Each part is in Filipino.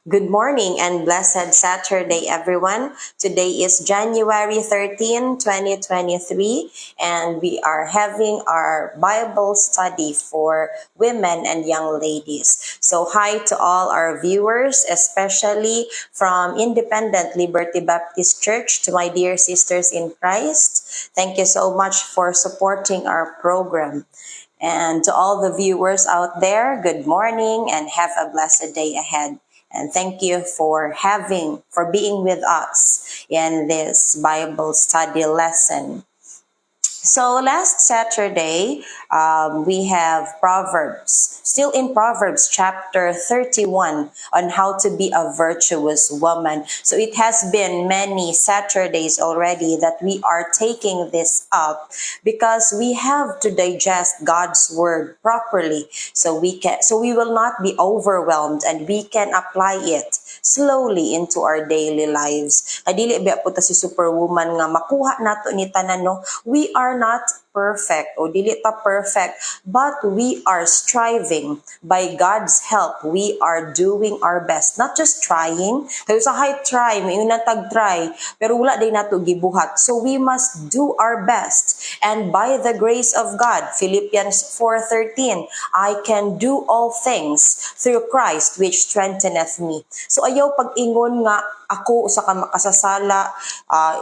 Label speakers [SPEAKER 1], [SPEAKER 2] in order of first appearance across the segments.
[SPEAKER 1] Good morning and blessed Saturday, everyone. Today is January 13, 2023, and we are having our Bible study for women and young ladies. So, hi to all our viewers, especially from Independent Liberty Baptist Church, to my dear sisters in Christ. Thank you so much for supporting our program. And to all the viewers out there, good morning and have a blessed day ahead. And thank you for being with us in this Bible study lesson. So last Saturday, we have Proverbs, still in Proverbs chapter 31 on how to be a virtuous woman. So it has been many Saturdays already that we are taking this up because we have to digest God's word properly so we will not be overwhelmed and we can apply it slowly into our daily lives. Dili ba po ta si superwoman nga makuha nato ni tanan no. We are not perfect o dili ta perfect, but we are striving by God's help. We are doing our best, not just trying. Kaya sa high try, may una tag try, pero wala din nato gibuhat. So we must do our best. And by the grace of God, Philippians 4:13, I can do all things through Christ which strengtheneth me. So ayaw pag-ingon nga ako usa ka makasasala,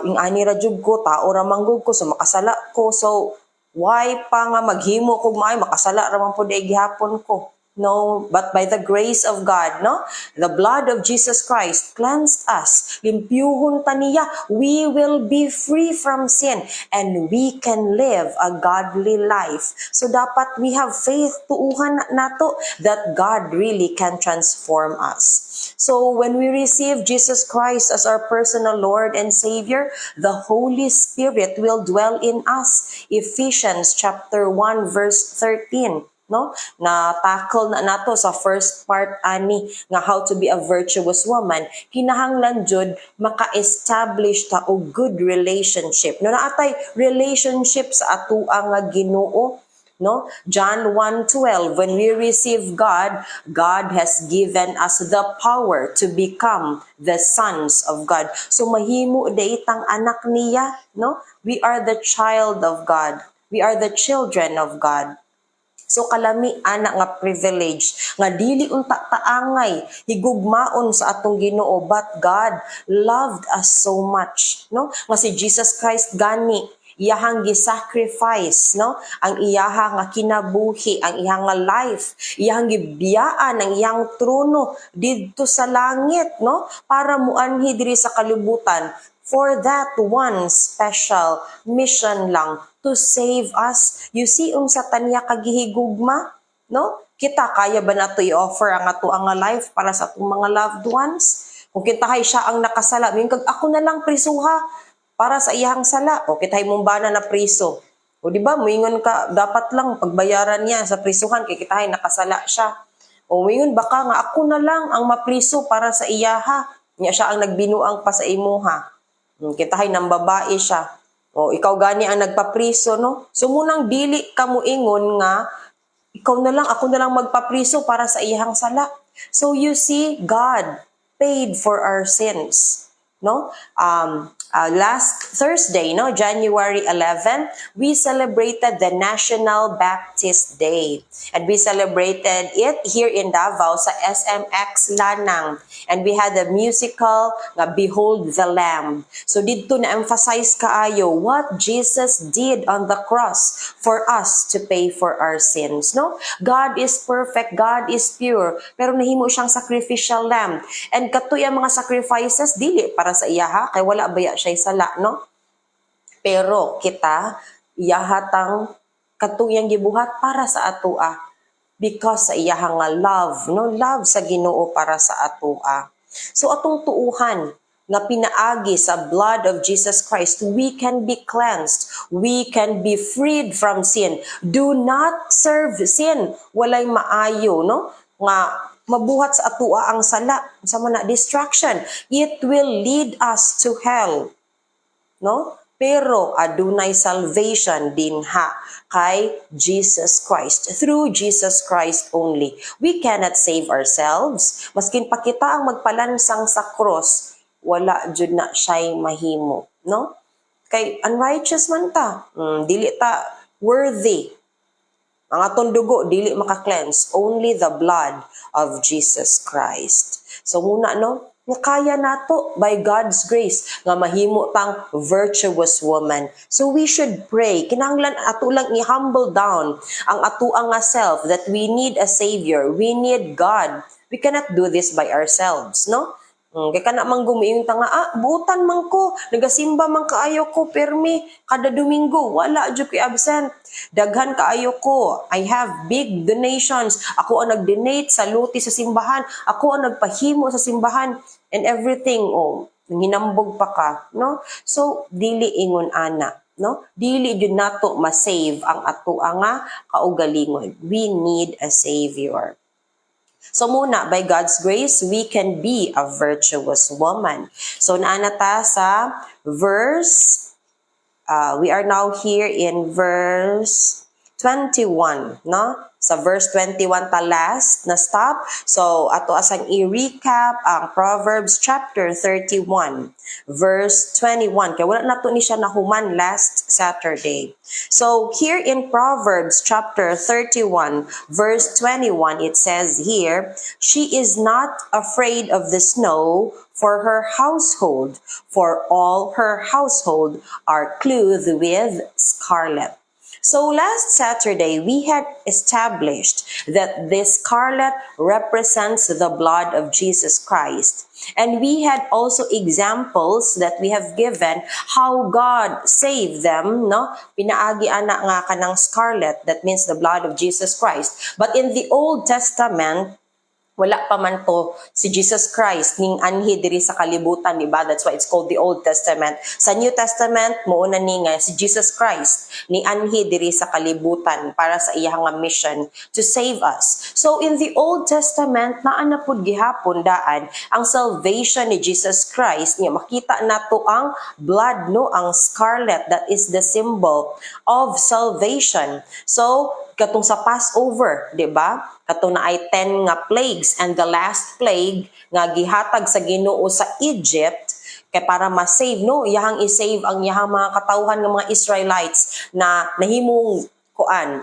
[SPEAKER 1] ing ani ra jud ko tao ra manggug ko so makasala ko. So why pa nga maghimo kog maay makasala ra man pud gihapon ko. No, but by the grace of God, no? The blood of Jesus Christ cleansed us. Limpyuhon ta niya. We will be free from sin and we can live a godly life. So dapat we have faith tuuhan nato that God really can transform us. So when we receive Jesus Christ as our personal Lord and Savior, the Holy Spirit will dwell in us. Ephesians chapter 1 verse 13. No, na tackle na nato sa first part ani nga how to be a virtuous woman. Kinahanglan jud maka-establish ta og good relationship. No, naatay relationship sa atoa nga Ginoo. No, John 1:12, when we receive God, God has given us the power to become the sons of God. So mahimo itang anak niya, no? We are the child of God. We are the children of God. So kalami ana nga privilege nga dili unta taangay higugmaon sa atong Ginoo, but God loved us so much, no? Nga si Jesus Christ gani iyahang gi-sacrifice, no? Ang iyaha nga kinabuhi, ang iyang nga life, iyahang gibiyaan ang iyang trono didto sa langit, no? Para muanhi diri sa kalibutan for that one special mission lang to save us. You see, sa tanya kagihigugma, no? Kita, kaya ba nato i-offer ang ato ang life para sa atong mga loved ones? Kung kitahay siya ang nakasala, kag ako na lang prisuha para sa iyang sala. O kitahay mong bana na priso. O di ba, muingon ka, dapat lang pagbayaran niya sa prisuhan, kay kitahay nakasala siya. O muingon baka nga ako na lang ang mapriso para sa iyaha. Niya siya ang nagbinuang pa sa imuha. Kitahay nang babae siya. O ikaw gani ang nagpapriso, no? So munang dili ka muingon nga ikaw na lang, ako na lang magpapriso para sa iyang sala. So you see, God paid for our sins, no? Last Thursday, no, January 11, we celebrated the National Baptist Day. And we celebrated it here in Davao sa SMX Lanang. And we had a musical nga Behold the Lamb. So dito na-emphasize kaayo what Jesus did on the cross for us to pay for our sins, no? God is perfect, God is pure, pero nahimo siyang sacrificial lamb. And katuy ang mga sacrifices dili para sa iyaha kay wala baya siya sala, no? Pero kita iyahatang katuyang gibuhat para sa atoa because sa iyahang nga love, no? Love sa Ginoo para sa atoa. So atong tuuhan nga pinaagi sa blood of Jesus Christ, we can be cleansed. We can be freed from sin. Do not serve sin. Walay maayo, no? Nga mabuhat sa atua ang sala sa mga distraction. It will lead us to hell. No? pero adunay salvation dinha kay Jesus Christ. Through Jesus Christ only. We cannot save ourselves. Maskin pa kita ang magpalansang sa cross, wala jud na siya'y mahimo, no? Kay unrighteous man ta. Dili ta worthy. Ang atong dugo dili maka-cleanse, only the blood of Jesus Christ. So muna no, nga kaya nato by God's grace nga mahimo tang virtuous woman. So we should pray. Kinahanglan ato lang i-humble down ang atuang nga self that we need a savior. We need God. We cannot do this by ourselves, no? Kaya ka na mang gumiing tanga, buutan man ko, nagasimba man kaayo ko, permi, kada Domingo, wala, dyo absent. Daghan kaayo ko, I have big donations, ako ang nag-donate sa luti sa simbahan, ako ang nagpahimo sa simbahan, and everything, hinambog pa ka, no? So, dili ingon ana, no? Dili jud nato ma-save ang ato nga kaugalingon. We need a savior. So muna, by God's grace, we can be a virtuous woman. So naana ta sa verse, we are now here in verse 21, no? Sa verse 21 ta last na stop. So ato asang i-recap ang Proverbs chapter 31, verse 21. Kaya wala nato ni siya nahuman last Saturday. So here in Proverbs chapter 31, verse 21, it says here, "She is not afraid of the snow for her household, for all her household are clothed with scarlet." So last Saturday, we had established that this scarlet represents the blood of Jesus Christ. And we had also examples that we have given how God saved them, no? Pinaagi ana nga kanang scarlet, that means the blood of Jesus Christ. But in the Old Testament, wala pa man to si Jesus Christ ning anhi diri sa kalibutan, diba? That's why it's called the Old Testament. Sa New Testament, mouna ni nga si Jesus Christ ni anhi diri sa kalibutan para sa iyang mission to save us. So in the Old Testament, naa na pud gihapon daan ang salvation ni Jesus Christ. Nga makita nato ang blood, no, ang scarlet, that is the symbol of salvation. So katong sa Passover, di ba? Katong na ay 10 nga plagues, and the last plague nga gihatag sa Ginoo sa Egypt kay para ma-save, no, iyahang i-save ang iyahang mga katawhan nga mga Israelites na nahimong kuan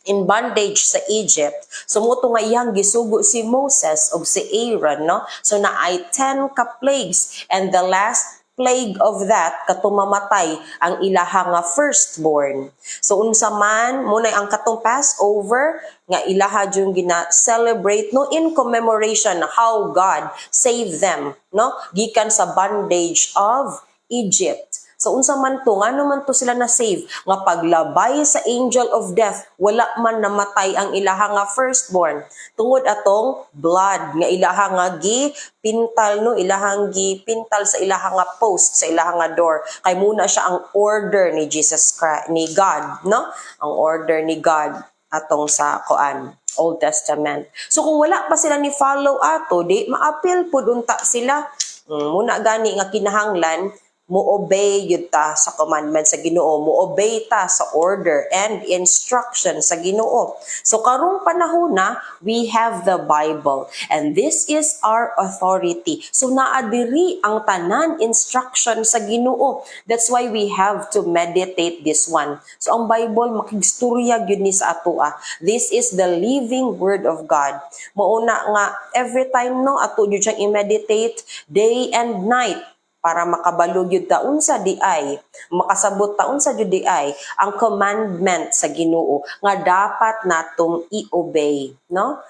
[SPEAKER 1] in bondage sa Egypt. So moto nga iyang gisugo si Moses o si Aaron, no? So na ay 10 ka plagues, and the last plague of that katong mamatay ang ilaha nga firstborn. So unsa man muna ang katong Passover nga ilaha jung gina-celebrate, no, in commemoration how God saved them, no, gikan sa bondage of Egypt. So unsa man to, ngano man to sila na save nga paglabay sa angel of death, wala man namatay ang ilaha nga firstborn tungod atong blood nga ilaha nga gipintal, no, ilahang gipintal sa ilaha nga post, sa ilaha nga door. Kay muna siya ang order ni Jesus Christ, ni God, no, ang order ni God atong sa kuan Old Testament. So kung wala pa sila ni follow ato, di maapil pud unta sila. Muna gani nga kinahanglan mo-obey yun ta sa commandment sa Ginoo, mo-obey ta sa order and instruction sa Ginoo. So karong panahon na, we have the Bible, and this is our authority. So naadiri ang tanan instruction sa Ginoo. That's why we have to meditate this one. So ang Bible makigstorya gyud ni sa atoa. This is the living word of God. Mauna nga every time, no, ato gyud siyang i-meditate day and night, para makabalo gyud ta unsa di ay, makasabot ta unsa gyud di ay ang commandment sa Ginoo nga dapat natong i-obey, no?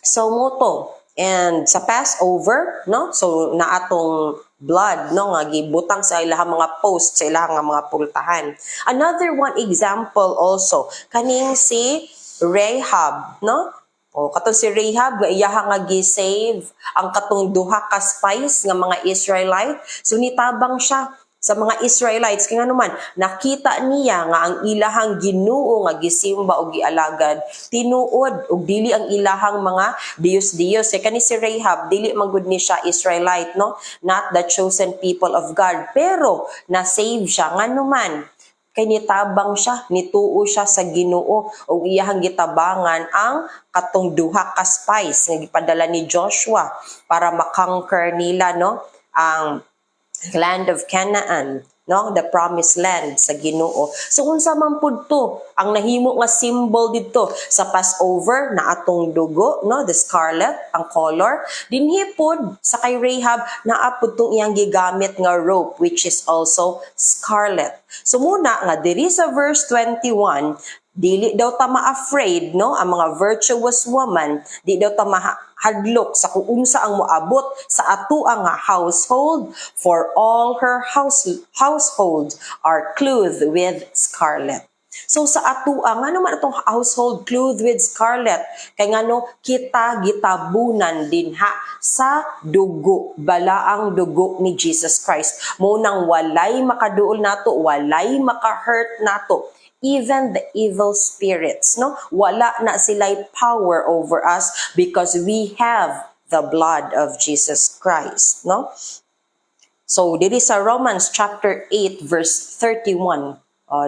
[SPEAKER 1] So moto, and sa Passover, no, so na atong blood, no, nga gibutang sa ilahang mga post, sa ilahang mga pultahan. Another one example also kaning si Rahab, no? O katong si Rahab nga iyaha nga gi-save ang katong duha ka spies nga mga Israelite. So nitabang siya sa mga Israelites kay naman nakita niya nga ang ilahang Ginoo nga gisimba og gialagad tinuod og dili ang ilahang mga Diyos kani si Rahab dili man gud ni siya Israelite, no, not the chosen people of God, pero na save siya nganuman kay nitabang siya, nituo siya sa Ginoo o iyahang gitabangan ang katong duha ka spies nga gipadala ni Joshua para makonquer nila, no, ang land of Canaan, no, the promised land sa Ginoo. So unsa man pud to ang nahimo nga symbol didto sa Passover na atong dugo, no, the scarlet ang color, dinhi pud sa kay Rahab naa pud tong iyang gigamit nga rope which is also scarlet. So muna nga diri sa verse 21, dili daw ta ma-afraid, no, ang mga virtuous woman, di daw ta hadlok sa kung unsa ang moabot sa atoa nga household, for all her household are clothed with scarlet. So sa atoa nga naman atong household clothed with scarlet kay ngano kita gitabunan dinha sa dugo, balaang dugo ni Jesus Christ. Mo nang walay makaduol nato, walay maka-hurt nato. Even the evil spirits, no? Wala na sila'y power over us because we have the blood of Jesus Christ, no? So, diri sa Romans chapter 8 verse 31,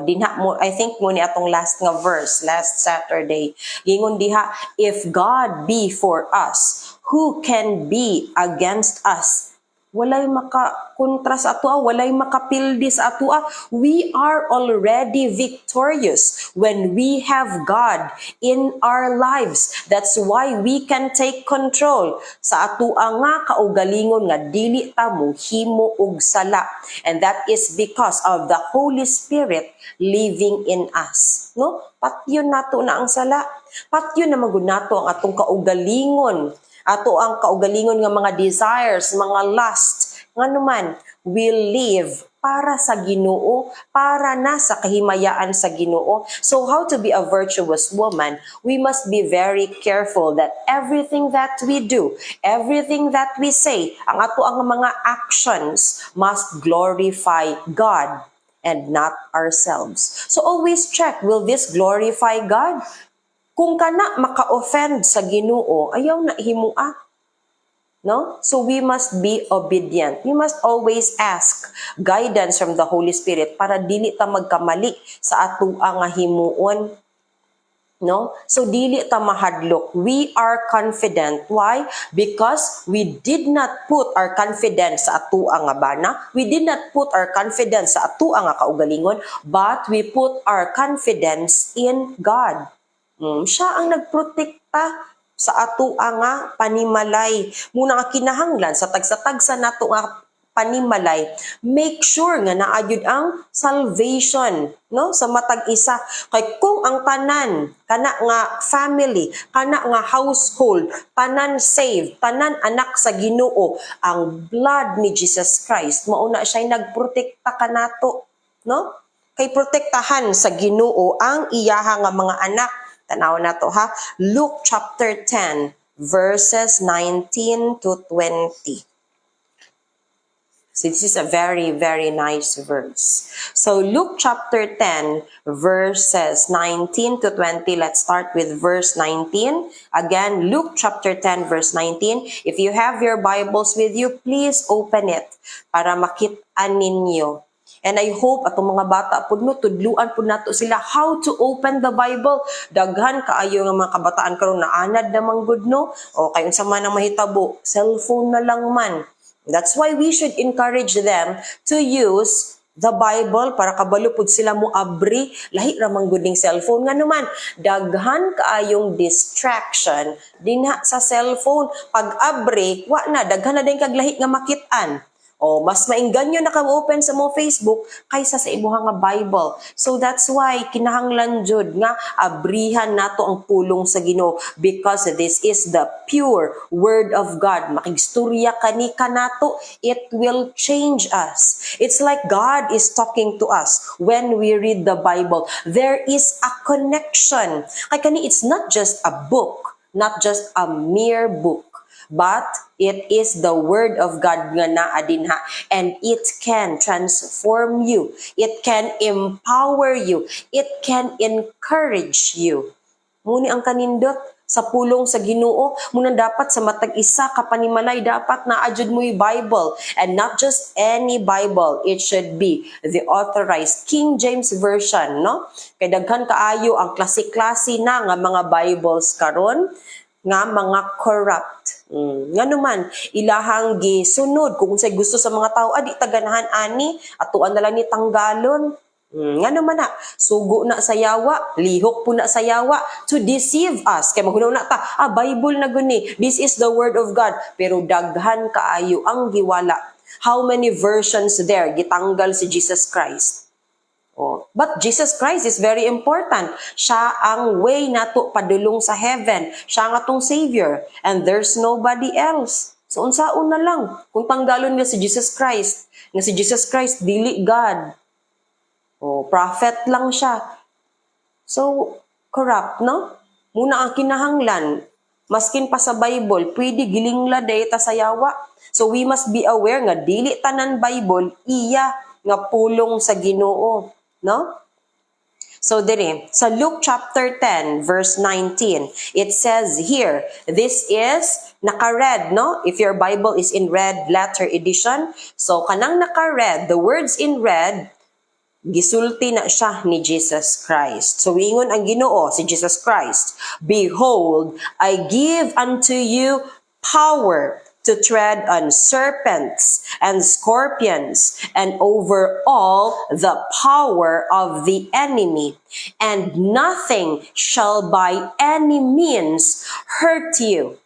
[SPEAKER 1] dinha mo, I think mo ni atong last nga verse, last Saturday, gingon diha, if God be for us, who can be against us? Walay makakontra sa atoa, walay makapildi sa atoa. We are already victorious when we have God in our lives. That's why we can take control sa atoa nga kaugalingon nga dili ta mohimo og sala. And that is because of the Holy Spirit living in us. No? Patyon nato na ang sala. Patyon na magud nato ang atong kaugalingon. Ato ang kaugalingon nga mga desires, mga lust, nga naman, will live para sa Ginoo, para na sa kahimayaan sa Ginoo. So how to be a virtuous woman? We must be very careful that everything that we do, everything that we say, ang ato ang mga actions must glorify God and not ourselves. So always check, will this glorify God? Kung kana maka-offend sa Ginoo, ayaw na himua. No? So we must be obedient. We must always ask guidance from the Holy Spirit para dili ta magkamali sa atoa nga himuon. No? So dili ta mahadlok. We are confident. Why? Because we did not put our confidence sa atoa nga bana. We did not put our confidence sa atoa nga kaugalingon, but we put our confidence in God. Siya ang nagprotekta sa atoa nga panimalay. Muna nga kinahanglan sa tagsa-tagsa nato nga panimalay, make sure nga naayud ang salvation, no, sa matag isa. Kay kung ang tanan kana nga family, kana nga household, tanan saved, tanan anak sa Ginoo, ang blood ni Jesus Christ mao na siya nagprotekta kanato, no? Kay protektahan sa Ginoo ang iyaha nga mga anak. Tanaw na to ha. Luke chapter 10 verses 19 to 20. So this is a very, very nice verse. So Luke chapter 10 verses 19 to 20. Let's start with verse 19. Again, Luke chapter 10 verse 19. If you have your Bibles with you, please open it para makita ninyo. And I hope atong mga bata pud no tudluan pud nato sila how to open the Bible. Daghan kaayo nga mga kabataan karon naanad na manggod no. O kay unsa man ang mahitabo, cellphone na lang man. That's why we should encourage them to use the Bible para kabalo pud sila mo abri lahi ra manggod ning cellphone nga naman. Daghan kaayong distraction dinha sa cellphone. Pag abri, wa na daghan na din kag lahi nga makit-an. O mas maingganyo na kang open sa mo Facebook kaysa sa imuha nga Bible. So that's why kinahanglan jud nga abrihan nato ang pulong sa Ginoo because this is the pure word of God. Makigstorya kani kanato, it will change us. It's like God is talking to us when we read the Bible. There is a connection. Kay kani it's not just a book, not just a mere book. But it is the Word of God nga naa dinha, and it can transform you. It can empower you. It can encourage you. Muni ang kanindot sa pulong sa Ginoo, muna dapat sa matag isa ka panimalay dapat na adjud mo yung Bible, and not just any Bible. It should be the authorized King James version, no? Kay daghan kaayo ang klase-klase na nga mga Bibles karon nga mga corrupt. Nga naman, ilahang gisunod kung say gusto sa mga tao, di taganahan ani, atuan na lang ni tanggalon. Nga naman na, sugo na sa yawa, lihok po na sa yawa, to deceive us. Kaya magunaw na ta, Bible na guni, this is the Word of God. Pero daghan kaayo ang giwala. How many versions there gitanggal si Jesus Christ? But Jesus Christ is very important. Siya ang way nato padulong sa heaven. Siya ang atong Savior. And there's nobody else. So unsaon na lang kung tanggalon nga si Jesus Christ. Nga si Jesus Christ, dili God. Prophet lang siya. So, corrupt, no? Muna ang kinahanglan, maskin pa sa Bible, pwede gilingla dayta sa yawa. So we must be aware nga dili tanan Bible iya nga pulong sa Ginoo. No? So dire, sa Luke chapter 10 verse 19, it says here, this is naka-red, no? If your Bible is in red letter edition, so kanang naka-red, the words in red, gisulti na siya ni Jesus Christ. So ingon ang Ginoo si Jesus Christ, behold, I give unto you power to tread on serpents and scorpions and over all the power of the enemy, and nothing shall by any means hurt you.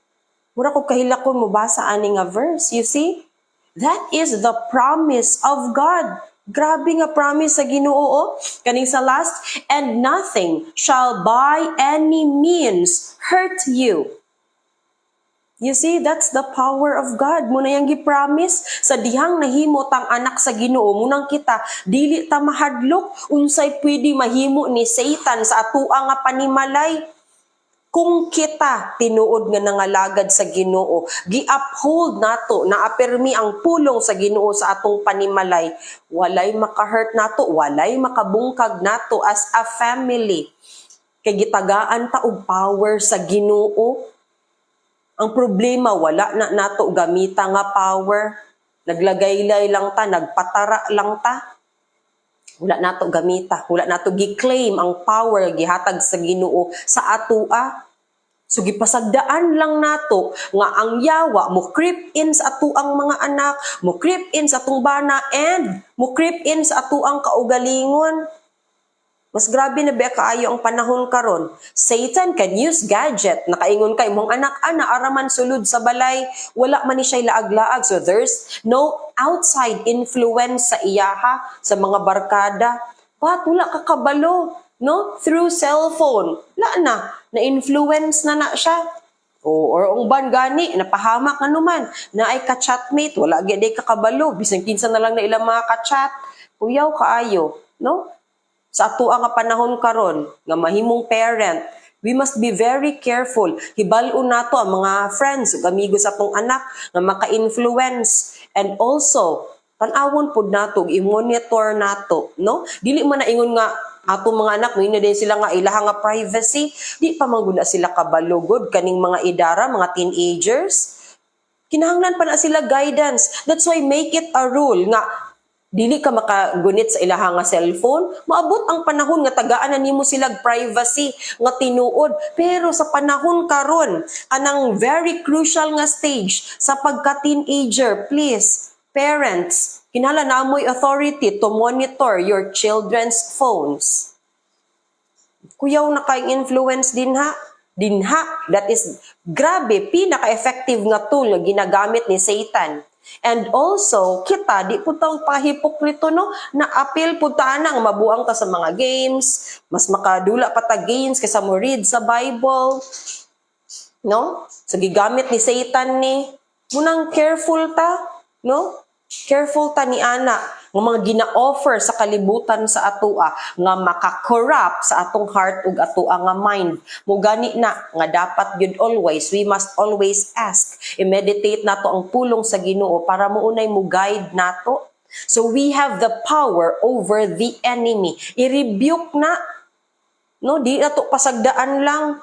[SPEAKER 1] Mura ko kahilakon mo basa ani nga verse, you see? That is the promise of God. Grabe nga promise sa Ginoo, kaning sa last, and nothing shall by any means hurt you. You see, that's the power of God. Muna yang gi-promise sa dihang nahimo tang anak sa Ginoo, munang kita dili ta mahadlok unsay pwede mahimo ni Satan sa atoa nga panimalay. Kung kita tinuod nga nangalagad sa Ginoo, gi-uphold nato, naapirmi ang pulong sa Ginoo sa atong panimalay, walay maka-hurt nato, walay makabungkag nato as a family. Kay gitagaan ta og power sa Ginoo. Ang problema, wala na nato gamita nga power. Naglagaylay lang ta, nagpatara lang ta. Wala nato gamita, wala nato gi-claim ang power gihatag sa Ginoo sa atua. So gipasagdaan lang nato nga ang yawa mo creep in sa atuang mga anak, mo creep in sa atong bana, and mo creep in sa atuang kaugalingon. Mas grabe na ba kaayo ang panahon karon? Satan can use gadget. Nakaingon kay mong anak ana araman sulod sa balay, wala man ni siya laag-laag. So there's no outside influence sa iyaha, sa mga barkada. But wala ka kabalo, no? Through cellphone. Wala na influence na siya. Or ang ban gani, napahamak na naman, na ay ka-chatmate, wala gyud ka kabalo, bisan kinsa na lang na ilang mga ka-chat. Kuyaw kaayo, no? Sa ato nga panahon karon nga mahimong parent, we must be very careful. Hibal-on nato ang mga friends ug amigos sa atong anak nga maka-influence, and also tan-awon pud nato, i-monitor nato, no? Dili man na ingon nga ato mga anak mo din sila nga ilaha nga privacy, di pa mangguna sila kabalugod kaning mga idara, mga teenagers. Kinahanglan pa na sila guidance. That's why make it a rule nga dili ka makagunit sa ilaha nga cellphone. Maabot ang panahon nga tagaan na nimo silag privacy nga tinuod. Pero sa panahon karon, anang very crucial nga stage sa pagka-teenager, please, parents, kinahanglan namoy authority to monitor your children's phones. Kuyaw na kay influence dinha, that is grabe, pinaka-effective nga tool nga ginagamit ni Satan. And also, kita, di po tawag pahipokrito, no? Na-appeal po tanang mabuang ta sa mga games, mas makadula pa ta games kaysa mo read sa Bible, no? So, gigamit ni Satan ni, munang careful ta, no? Careful ta ni ana nga mga gina-offer sa kalibutan sa atoa nga maka-corrupt sa atong heart ug atoa nga mind. Mo gani na nga dapat gyud always, we must always ask, i-meditate nato ang pulong sa Ginoo para mounay mo guide nato. So we have the power over the enemy. I-rebuke na, no, di nato pasagdaan lang.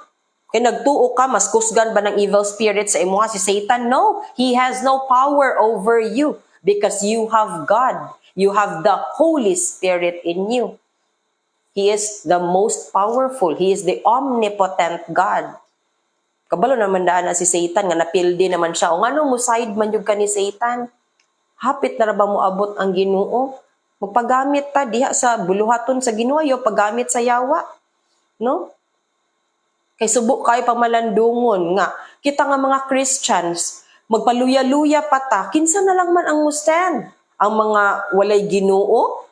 [SPEAKER 1] Kay nagtuo ka, mas kusgan ba ng evil spirit sa imo si Satan? No, he has no power over you because you have God. You have the Holy Spirit in you. He is the most powerful. He is the omnipotent God. Kabalo naman daan na si Satan nga napildi naman siya. O nga mo side man yung ka ni Satan? Hapit na ba mo abot ang Ginoo? Magpagamit ta diha sa buluhaton sa Ginoo, yo paggamit sa yawa. No? Kay subok kayo pamalandungon nga kita nga mga Christians magpaluya-luya pa ta kinsa na lang man ang mustand ang mga walay Ginoo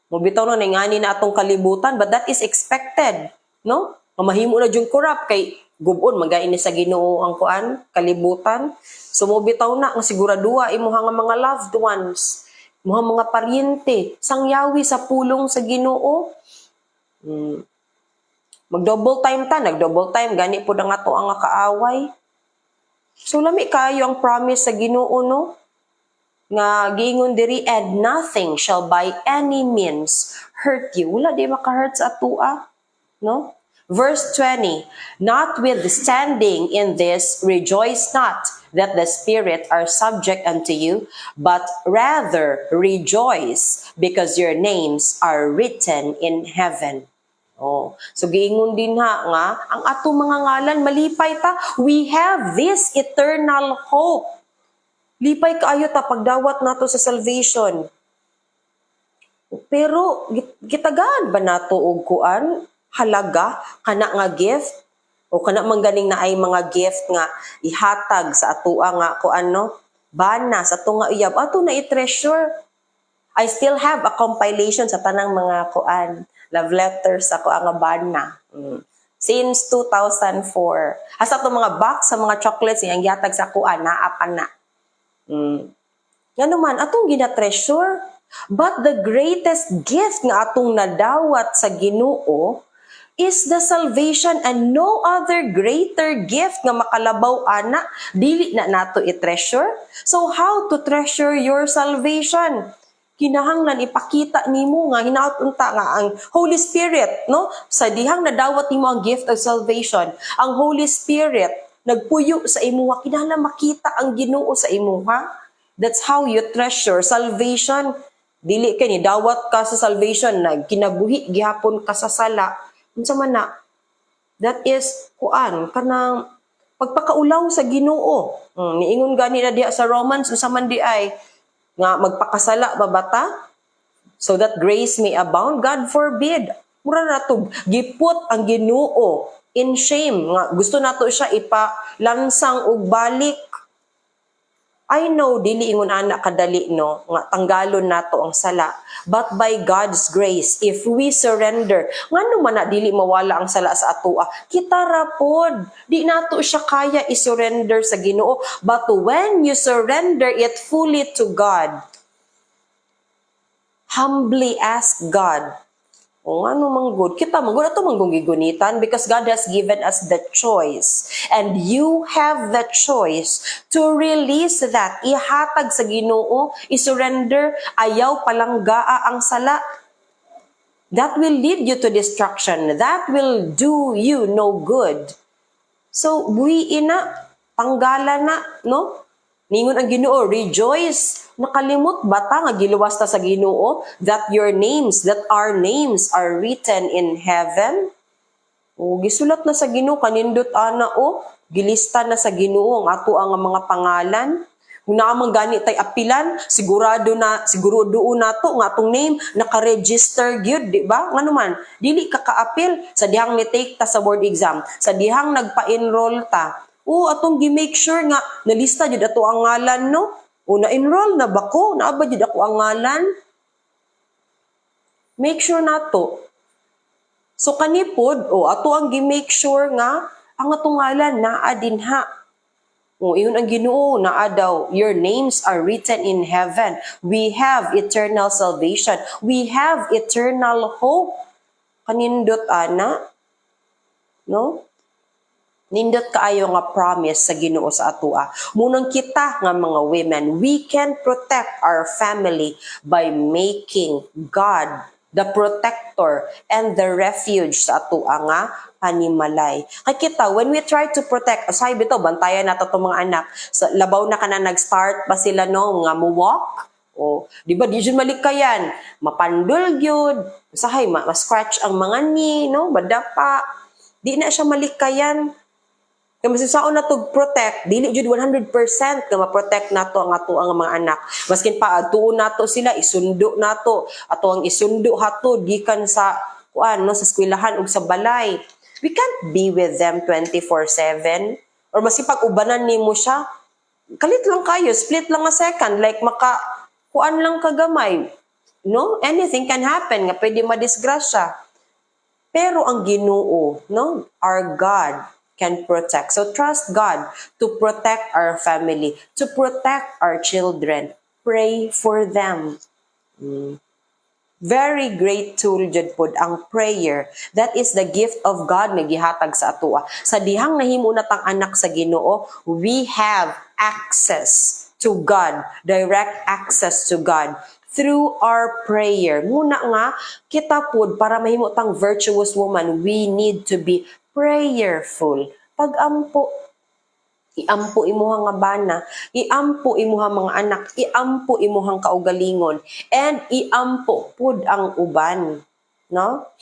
[SPEAKER 1] mo bitaw no ngani na atong kalibutan, but that is expected, no, mahimo na jung corrupt kay gubon magain ni sa Ginoo ang kuan kalibutan. So mo bitaw na ang siguradua imuha nga mga loved ones, imuha mga paryente sangyawi sa pulong sa Ginoo. Mag-double time ta, nag-double time, gani po na nga to ang kaaway. So, lami kayo ang promise sa Ginoo, no? Nga, giingon diri, and nothing shall by any means hurt you. Wala di maka-hurt sa atua, no? Verse 20, notwithstanding in this, rejoice not that the Spirit are subject unto you, but rather rejoice because your names are written in heaven. Oh, so giingon din nga ang ato mga ngalan malipay ta. We have this eternal hope. Lipay kaayo ta pagdawat nato sa salvation. Pero gitagaan ba nato og kuan halaga kana nga gift o kana man ganing na ay mga gift nga ihatag sa atoa nga kuan no bana sa ato nga uyab ato na i-treasure. I still have a compilation sa tanang mga kuan love letters ako ang bana. Since 2004. Asa to mga box sa mga chocolates yang gihatag sa kuan naa pa na. Nga naman atong gina-treasure. But the greatest gift nga atong nadawat sa Ginoo is the salvation, and no other greater gift nga makalabaw ana dili na nato i-treasure. So how to treasure your salvation? Kinahanglan ipakita nimo nga hinaut-unta nga ang Holy Spirit, no, sa dihang nadawat nimo ang gift of salvation, ang Holy Spirit nagpuyo sa imuha, kinahanglan makita ang Ginoo sa imuha. That's how you treasure salvation. Dili kay ni dawat ka sa salvation nag kinabuhi gihapon ka sa sala unsa man na, that is kuan kanang pagpakaulaw sa Ginoo. Niingon gani na diha sa Romans unsa man di ay nga magpakasala ba bata so that grace may abound. God forbid. Mura na to giput ang Ginoo in shame nga gusto nato siya ipalansang og balik. I know dili ingon ana kadali no nga tanggalon nato ang sala, but by God's grace if we surrender ngano man na dili mawala ang sala sa atoa, kita ra pod di nato siya kaya i-surrender sa Ginoo. But when you surrender it fully to God, humbly ask God, o ano manggod kita manggod ato manggong gigunitan, because God has given us the choice, and you have the choice to release that, ihatag sa Ginoo, i-surrender, ayaw palanggaa ang sala. That will lead you to destruction, that will do you no good. So buhiin na, tanggalan na, no? Ningon ang Ginoo, rejoice. Nakalimot bata nga giluwas ta sa Ginoo that our names are written in heaven. O gisulat na sa Ginoo kanindot ana o gilista na sa Ginoo ang ato ang mga pangalan. Kung naamang gani tay apilan, sigurado nato nga atong name naka-register gyud, di ba? Ngano man, dili ka kaapil sa dihang ni-take ta sa board exam, sa dihang nagpa-enroll ta. O atong gi-make sure nga nalista jud ato ang ngalan, no? O na-enroll na ba ko? Naaba jud ako ang ngalan? Make sure nato. So kanipod, ato ang gi-make sure nga ang atong ngalan naa dinha. O, iyon ang Ginoo na daw, your names are written in heaven. We have eternal salvation. We have eternal hope. Kanindot ana, no? Nindot kaayo nga promise sa Ginoo sa atua. Munang kita nga mga women, we can protect our family by making God the protector and the refuge sa atua nga panimalay. Kay kita, when we try to protect, asay bitaw, bantayan nato itong mga anak, so, labaw na ka na nag-start pa sila no, nga mo-walk, o, di ba, di dyan malikayan, mapandol gyud, usahay, ma-scratch ang mga ni, no, madapa, di na siya malikayan. Kaya masisaon na to protect, dili jud 100% nga ma-protect nato ang ato ang mga anak. Maskin pa tuon nato sila isundo nato ato ang isundo hatod gikan sa kuan no sa eskwelahan ug sa balay. We can't be with them 24/7 or masipag ubanan nimo siya. Kalit lang kayo, split lang a second like maka kuan lang kagamay. No, anything can happen nga pwede madisgrasya. Pero ang Ginoo, no, our God can protect. So trust God to protect our family, to protect our children. Pray for them. Very great tool jud pod ang prayer. That is the gift of God nga gihatag sa atoa. Sa dihang nahimo natang anak sa Ginoo, we have access to God, direct access to God through our prayer. Muna nga kita pod para mahimo tang virtuous woman, we need to be prayerful. Pag-ampo, iampo imuhang nga bana, iampo imuhang mga anak, iampo imuhang kaugalingon, and iampo pud ang uban. No?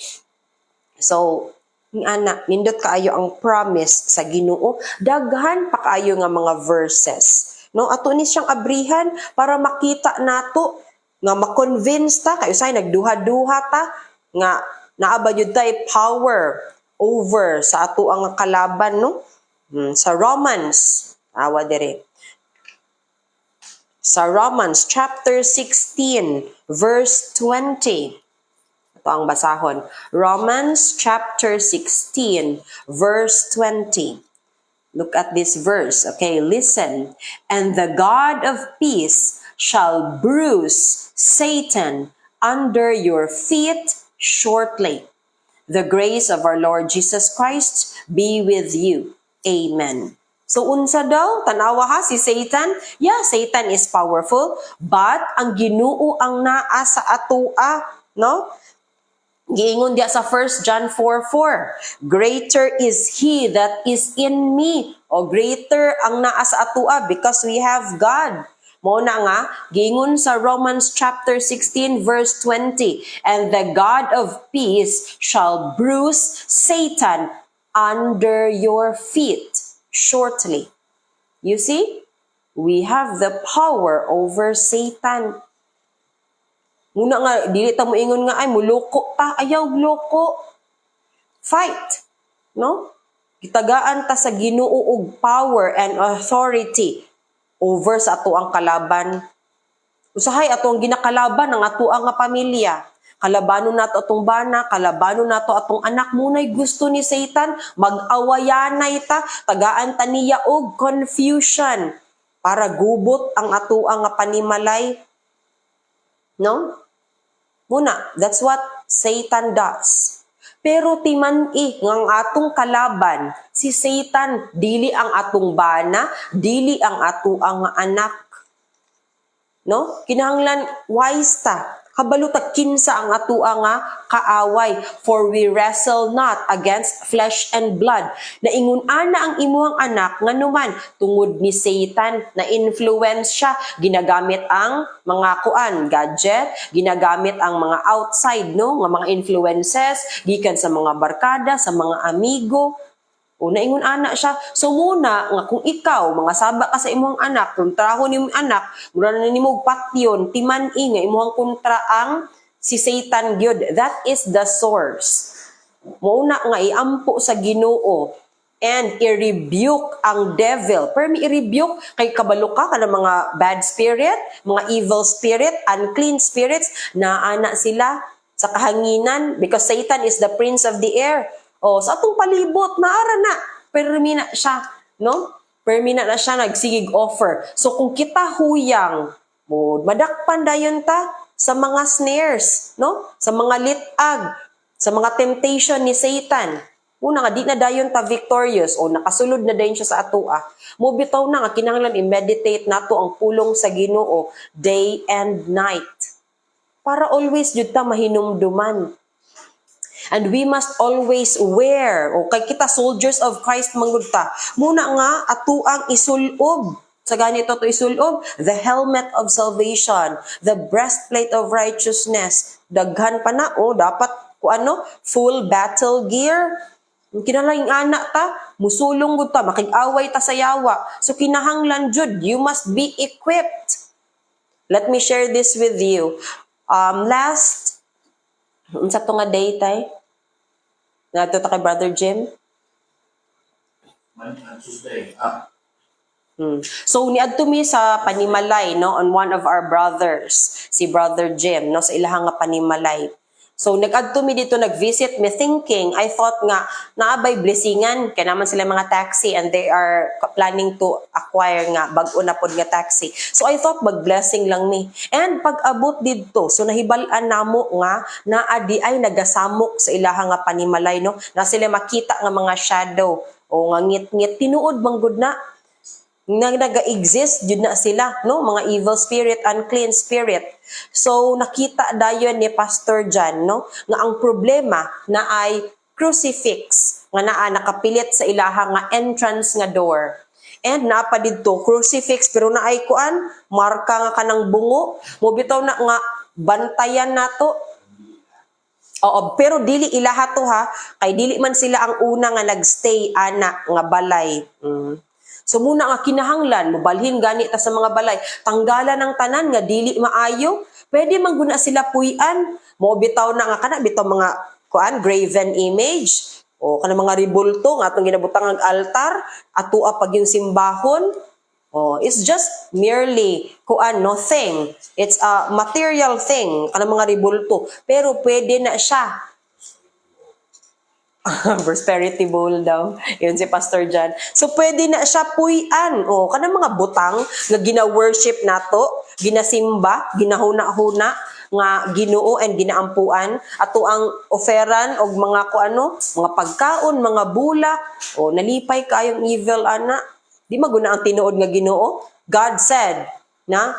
[SPEAKER 1] So, anak, nindot kaayo ang promise sa Ginoo, daghan pa kaayo nga mga verses. No? Ato ni siyang abrihan para makita nato, nga ma-convince ta, kayo say nagduha-duha ta, nga naaba yun tayo power over sa ato ang kalaban, no? Sa Romans, awa dire. Sa Romans chapter 16, verse 20. Ito ang basahon. Romans chapter 16, verse 20. Look at this verse. Okay, listen. And the God of peace shall bruise Satan under your feet shortly. The grace of our Lord Jesus Christ be with you. Amen. So unsa daw? Tanawa ha si Satan? Yeah, Satan is powerful, but ang Ginoo ang naa sa atua, no? Giingon diya sa 1 John 4:4. Greater is he that is in me. O greater ang naa sa atua because we have God. Mo na nga, gingon sa Romans chapter 16 verse 20, and the God of peace shall bruise Satan under your feet shortly. You see, we have the power over Satan. Muna nga, dili ta mo ingon nga, ay, muloko ta, ayaw loko. Fight, no? Gitagaan ta sa Ginoo og power and authority over sa ato ang kalaban. Usahay ato ang ginakalaban ng ato ang pamilya. Kalabano nato atong bana, kalabano nato atong anak. Munay gusto ni Satan, mag-awayanay ta, tagaan ta niya og confusion para gubot ang ato ang panimalay. No? Muna, that's what Satan does. Pero timan-i ngang atong kalaban, si Satan, dili ang atong bana, dili ang ato ang anak. No? Kinahanglan wise ta. Kabalo ta kinsa ang ato nga kaaway, for we wrestle not against flesh and blood. Naingon ana ang imuhang anak nganuman tungod ni Satan na influence siya, ginagamit ang mga kuan, gadget, ginagamit ang mga outside no, nga mga influences gikan sa mga barkada, sa mga amigo. O naingon ana siya. So muna nga kung ikaw mga saba ka sa imong anak, kung traho ni imong anak, mura na nimo patyon, timan-i nga imong kontra ang si Satan gyud. That is the source. Muna nga iampo sa Ginoo and i-rebuke ang devil. Pero i-rebuke kay kabalo ka kanang mga bad spirit, mga evil spirit, unclean spirits, naana sila sa kahanginan because Satan is the prince of the air. O, sa atong palibot, naara na. Pero mina siya, no? Permina na siya nagsigig offer. So kung kita huyang, madakpan dayon ta sa mga snares, no? Sa mga litag, sa mga temptation ni Satan. Una nga, di na dayon ta victorious o nakasulod na dayon siya sa atua. Mo bitaw na nga kinahanglan i-meditate nato ang pulong sa Ginoo day and night. Para always jud ta mahinumduman. And we must always wear, o kay kita soldiers of Christ manggod ta, muna nga atuang isulob. Sa ganito to isulob, the helmet of salvation, the breastplate of righteousness. Daghan pa na, dapat full battle gear. Kinalaing anak ta, musulong gud ta, makig-away ta sa yawa. So kinahanglan jud, you must be equipped. Let me share this with you. Unsa to nga day tay? Nato ta kay Brother Jim?
[SPEAKER 2] Tuesday.
[SPEAKER 1] So niadto mi sa Panimalay, no, on one of our brothers, si Brother Jim, no, sa ilahang nga Panimalay. So nag-adto mi dito, nag-visit me thinking, I thought nga naabay blessingan kay naman sila mga taxi and they are planning to acquire nga bag-o na pod nga taxi. So I thought mag-blessing lang mi. And pag abot didto, so nahibal-an namo nga naadi ay nagasamok sa ilahang nga Panimalay, no. Na sila makita nga mga shadow o nga ngit-ngit tinuod manggod na naga-exist jud na sila, no, mga evil spirit, unclean spirit. So nakita dayon ni Pastor John, no, nga ang problema na ay crucifix nga naa nakapilit sa ilaha nga entrance nga door. And napa didto crucifix pero naay kuan marka nga kanang bungo, mo bitaw na nga bantayan nato. Oo, pero dili ilaha to ha, kay dili man sila ang una nga nagstay ana nga balay. So muna nga kinahanglan, mobalhin gani ta sa mga balay, tanggalan ng tanan nga dili maayo, pwede mangguna sila puy-an, mo bitaw na nga kana bitaw mga graven image, o kana mga ribulto nga atong ginabutang ang altar, atua pag yung simbahon. It's just merely thing. It's a material thing, kana mga ribulto, pero pwede na siya. Prosperity bowl daw. Yun si Pastor John. So, pwede na siya puy-an. Kanang mga butang nga gina-worship nato, ginasimba, ginahuna-huna, nga Ginoo and ginaampuan. Ato ang oferan og mga mga pagkaon, mga bulak. Nalipay kayong evil, ana. Di maguna ang tinuod nga Ginoo. God said, na,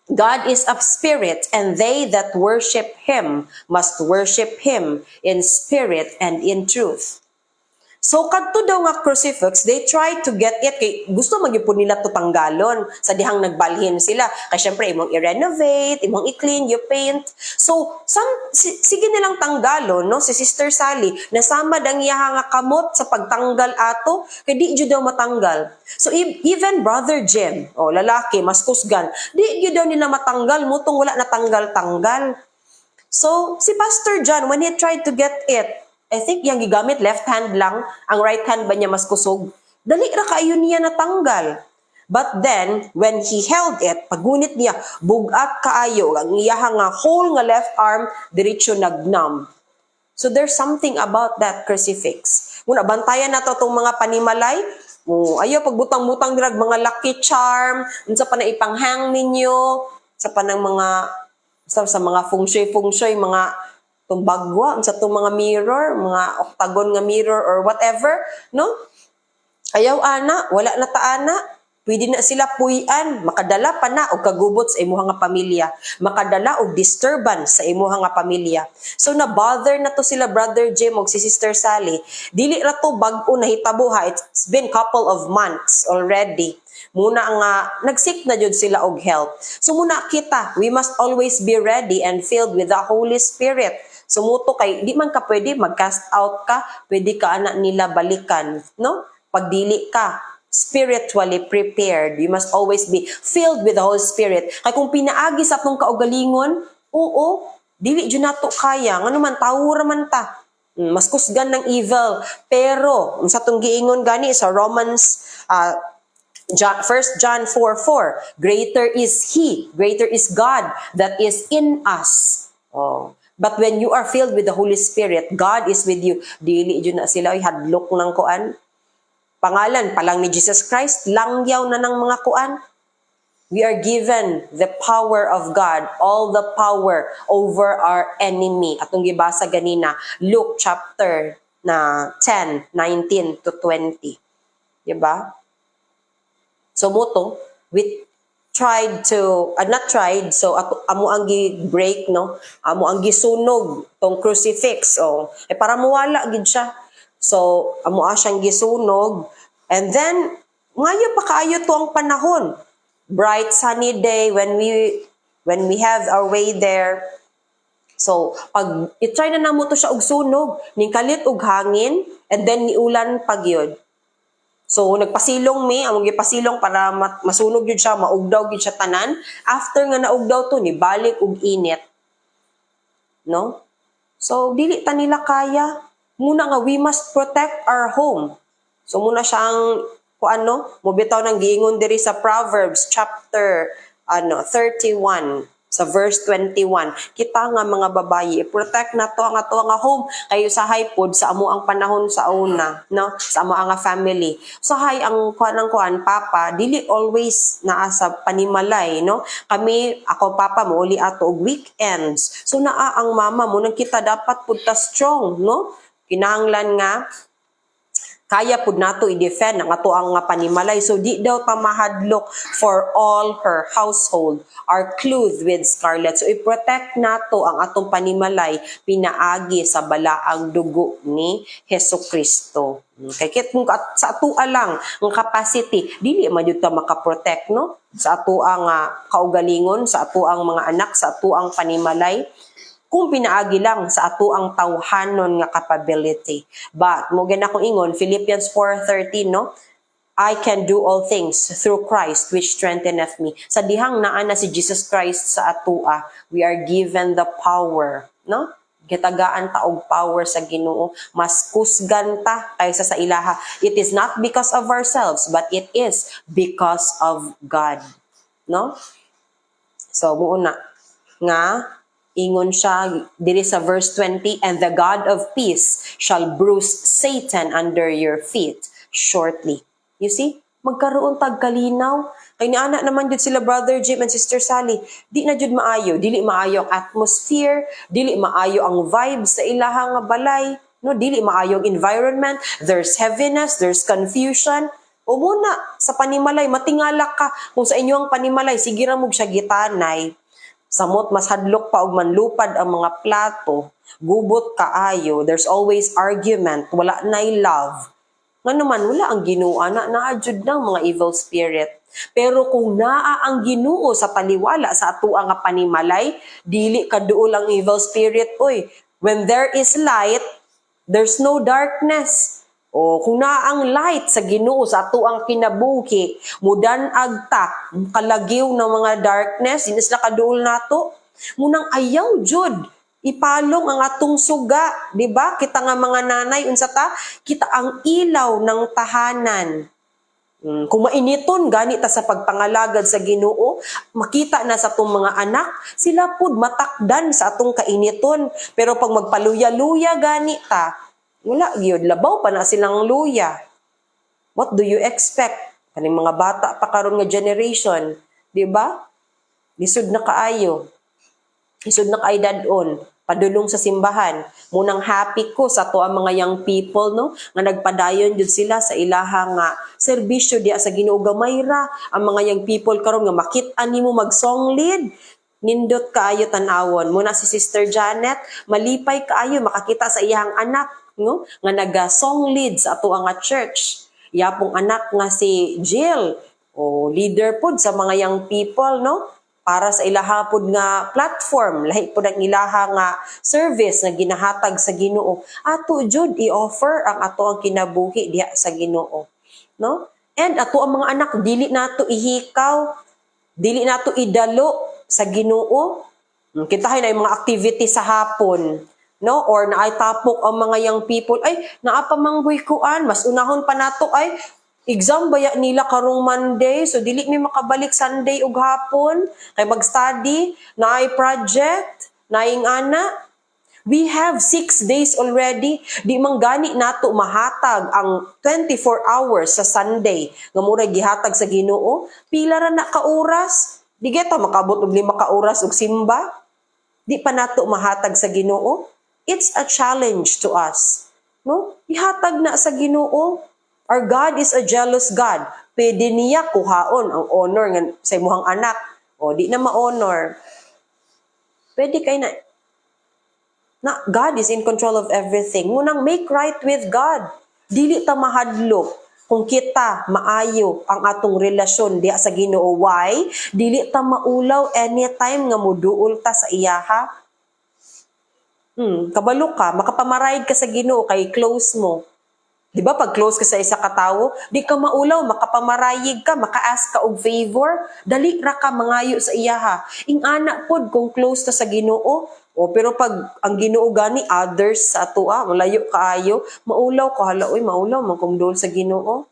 [SPEAKER 1] God is of spirit, and they that worship Him must worship Him in spirit and in truth. So, kadto daw nga crucifix, they try to get it, kay gusto magyupon nila to tanggalon sa dihang nagbalhin sila. Kaya syempre, imong i-renovate, imong i-clean, you paint. So, sige nilang tanggalon, no? Si Sister Sally, nasama ang iya nga kamot sa pagtanggal ato, kay di jud daw matanggal. So, even Brother Jim, lalaki, mas kusgan, di jud daw nila matanggal, mutong wala natanggal-tanggal. So, si Pastor John, when he tried to get it, I think yung gigamit left hand lang, ang right hand ba niya mas kusog? Dali ra kaayo niya natanggal. But then, when he held it, pagunit niya, bugak kaayo, ang iyaha nga whole nga left arm, diretso nagnam. So there's something about that crucifix. Muna, bantayan na to itong mga Panimalay. Ayaw, pagbutang-butang dirag, mga lucky charm, sa pa na ipanghang ninyo, sa pa ng mga, sa mga feng shui, mga itong bagwa, sa itong mga mirror, mga octagon nga mirror or whatever, no? Ayaw ana, wala na taana, pwede na sila puy-an, makadala pa na og kagubot sa imuha nga pamilya, makadala og disturbance sa imuha nga pamilya. So na-bother na to sila Brother Jim og si Sister Sally. Dili ra to bag-o nahitabo ha, it's been couple of months already. Muna nga nagsik na jud sila og help. So muna kita, we must always be ready and filled with the Holy Spirit. Sumuto kay di man ka pwede mag-cast out ka, pwede ka ana nila balikan, no? Pag dili ka spiritually prepared, you must always be filled with the Holy Spirit. Kay kung pinaagi sa atong kaugalingon, dili jud nato kaya, ngano man tawura man ta. Mas kusgan ng evil. Pero sa atong giingon gani sa Romans 1 John 4:4, greater is God that is in us. But when you are filled with the Holy Spirit, God is with you. Dili jud na sila hadlok ng kuan. pangalan pa lang ni Jesus Christ, langyaw na ng mga kuan. We are given the power of God, all the power over our enemy. Atong gibasa ganina, Luke chapter na 10, 19 to 20. Diba? So moto, we tried to, not tried, so amo ang gi-break, no? Amo ang gisunog tong crucifix. Para mawala gid siya. So, amo siyang gisunog. And then, ngayo pa kaayo to ang panahon. Bright sunny day when we have our way there. So, pag i-try na namo to siya og sunog, ning kalit og hangin, and then niulan pagyod. So, nagpasilong among gipasilong para masunog yun siya, maugdaw yun siya tanan. After nga naugdaw to, nibalik og init. No? So, dili ta nila kaya. Muna nga, we must protect our home. So, muna siyang mobitaw ng giingon diri sa Proverbs chapter 31 sa verse 21. Kita nga mga babayi, protect nato ang ato nga home kayo sa pod sa amo ang panahon sa una, no? Sa amo nga family. So ang kuan papa dili always naa sa panimalay, no? Ako papa mo uli ato og weekends. So naa ang mama mo nang kita dapat pud ta strong, no? Kinahanglan nga kaya pud nato i-defend ang ato ang panimalay. So di daw ta mahadlok for all her household are clothed with scarlet. So i-protect nato ang atong panimalay pinaagi sa balaang dugo ni Hesukristo. Kay kung sa atua lang ang capacity, dili man jud ta makaprotect, no? Sa ato ang kaugalingon, sa ato ang mga anak, sa ato ang panimalay. Kung pinaagi lang sa ato ang tawhanon nga capability. But, mo gina kong ingon, Philippians 4:13, no? I can do all things through Christ which strengtheneth me. Sa dihang naa na si Jesus Christ sa atua, we are given the power, no? Gitagaan ta og power sa Ginoo, mas kusgan ta kaysa sa ilaha. It is not because of ourselves, but it is because of God, no? So, muuna nga ingon siya diri sa verse 20, and the God of peace shall bruise Satan under your feet shortly. You see, magkaroon tag kalinaw. Kay niana naman jud sila Brother Jim and Sister Sally, di na jud maayo, dili maayo ang atmosphere, dili maayo ang vibes sa ilahang nga balay, no, dili maayo ang environment, there's heaviness, there's confusion. O muna sa panimalay, matingala ka kung sa inyong panimalay, sige ra mog siya gitanay. Samot mas hadlok pa og manlupad ang mga plato, gubot kaayo, there's always argument, wala nay love. Nga naman, wala ang Ginoo, naadjud ng mga evil spirit. Pero kung naa ang Ginoo sa paniwala sa ato nga panimalay, dili kaduol ang evil spirit, oy. When there is light, there's no darkness. O kung naa ang light sa Ginoo sa ato ang kinabuhi, mudan-ag ta kalagyo ng mga darkness, inis na kaduol nato. Munang ayaw jud ipalong ang atong suga, di ba? Kita nga mga nanay unsa ta, kita ang ilaw ng tahanan. Kung mainiton gani ta sa pagpangalagad sa Ginoo, makita na sa atong mga anak, sila pud matakdan sa atong kainiton. Pero pag magpaluya-luya gani ta, wala gyud, labaw pa na silang luya. What do you expect? Kaning mga bata pa karon nga generation, di ba? Lisod na kaayo. Lisod na kay dadon, padulong sa simbahan. Munang happy ko sa to ang mga young people, no, nga nagpadayon jud sila sa ilahang serbisyo diya sa Ginoo gamay ra. Ang mga young people karon nga makit-an nimo mag song lead, nindot kaayo tan-awon. Muna si Sister Janet, malipay kaayo makakita sa iyang anak, no, nga naga-song lead sa ato nga church. Yapong anak nga si Jill, o leader pod sa mga young people, no, para sa ilaha pod nga platform, lahi pod ang ilaha nga service nga ginahatag sa Ginoo. Ato jud i-offer ang ato ang kinabuhi diha sa Ginoo, no? And ato ang mga anak dili nato ihikaw, dili nato idalo sa Ginoo. Kita na yung mga activity sa hapon, no, or naay tapok ang mga young people, ay naa pa manggoy kuan, mas unahon pa nato ay exam baya nila karong Monday, so dili mi makabalik Sunday ug hapon kay mag-study, naay project, naing ana. We have 6 days already. Di man gani nato mahatag ang 24 hours sa Sunday. Nga mura gihatag sa Ginoo. Pila ra na ka oras? Di geta makabot og 5 ka oras og simba. Di pa nato mahatag sa Ginoo. It's a challenge to us. No? Ihatag na sa Ginoo. Our God is a jealous God. Pwede niya kuhaon ang honor nga sa imuhang anak. O di na ma-honor. Pwede kay na God is in control of everything. Munang make right with God. Dili ta mahadlok kung kita maayo ang atong relasyon diha sa Ginoo. Why? Dili ta maulaw anytime nga moduol ta sa iyaha. Kabalo ka, makapamarayd ka sa Ginoo kay close mo. Di ba pag close ka sa isa ka tawo, di ka maulaw, makapamarayig ka, maka-ask ka og favor, dali ra ka mangayo sa iyaha. Ing anak pod kung close ta sa Ginoo. Pero pag ang Ginoo gani others sa atua, malayo kaayo, maulaw ka hala, oy maulaw man kung dol sa Ginoo.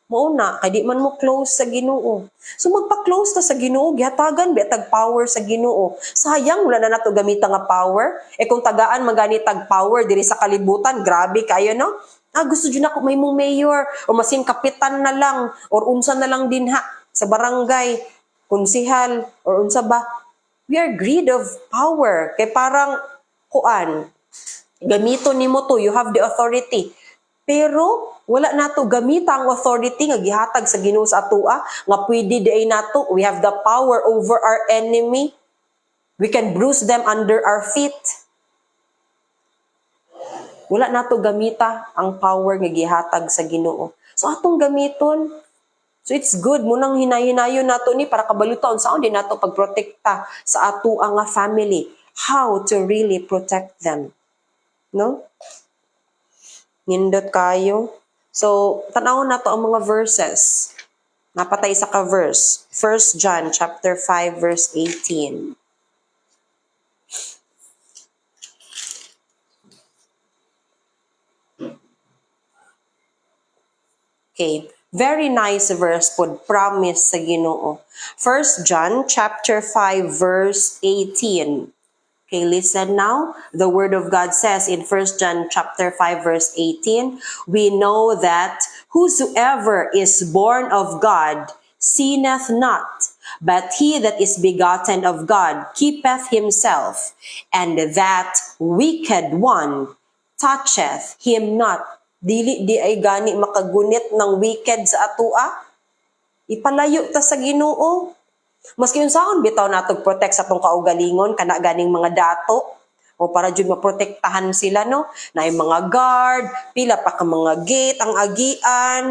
[SPEAKER 1] Mauna, kay di man mo close sa Ginoo. So magpa-close ta sa Ginoo, gihatagan tag power sa Ginoo. Sayang wala na nato gamita nga power. Kung tagaan magani tag power diri sa kalibutan, grabe kayo no? Gusto dyan ako may mong mayor, o masin kapitan na lang, or unsa na lang din ha, sa barangay, konsihal, or unsa ba. We are greed of power. Kay parang, gamito ni mo to, you have the authority. Pero, wala nato gamita ang authority nga gihatag sa Ginoo sa atua, nga pwede diay nato, we have the power over our enemy. We can bruise them under our feet. Wala nato gamita ang power nga gihatag sa Ginoo. So atong gamiton. So it's good mo nang hinay-hinayon nato ni para kabaluton sa din nato pagprotekta sa ato nga family. How to really protect them. No? Nindot kayo. So tanawon nato ang mga verses. Napatay sa ka verse. 1 John chapter 5 verse 18. Okay, very nice verse pod, promise sa Ginoo. 1 John chapter 5 verse 18. Okay, listen now. The word of God says in 1 John chapter 5 verse 18, we know that whosoever is born of God sinneth not, but he that is begotten of God keepeth himself, and that wicked one toucheth him not. Dili di ay gani makagunit ng wicked sa atua. Ipalayo ta sa Ginoo. Maski unsaon bitaw natog protect sa tong kaugalingon kana ganing mga dato o para jud maprotektahan sila no. Naay mga guard, pila pa ka mga gate ang agian.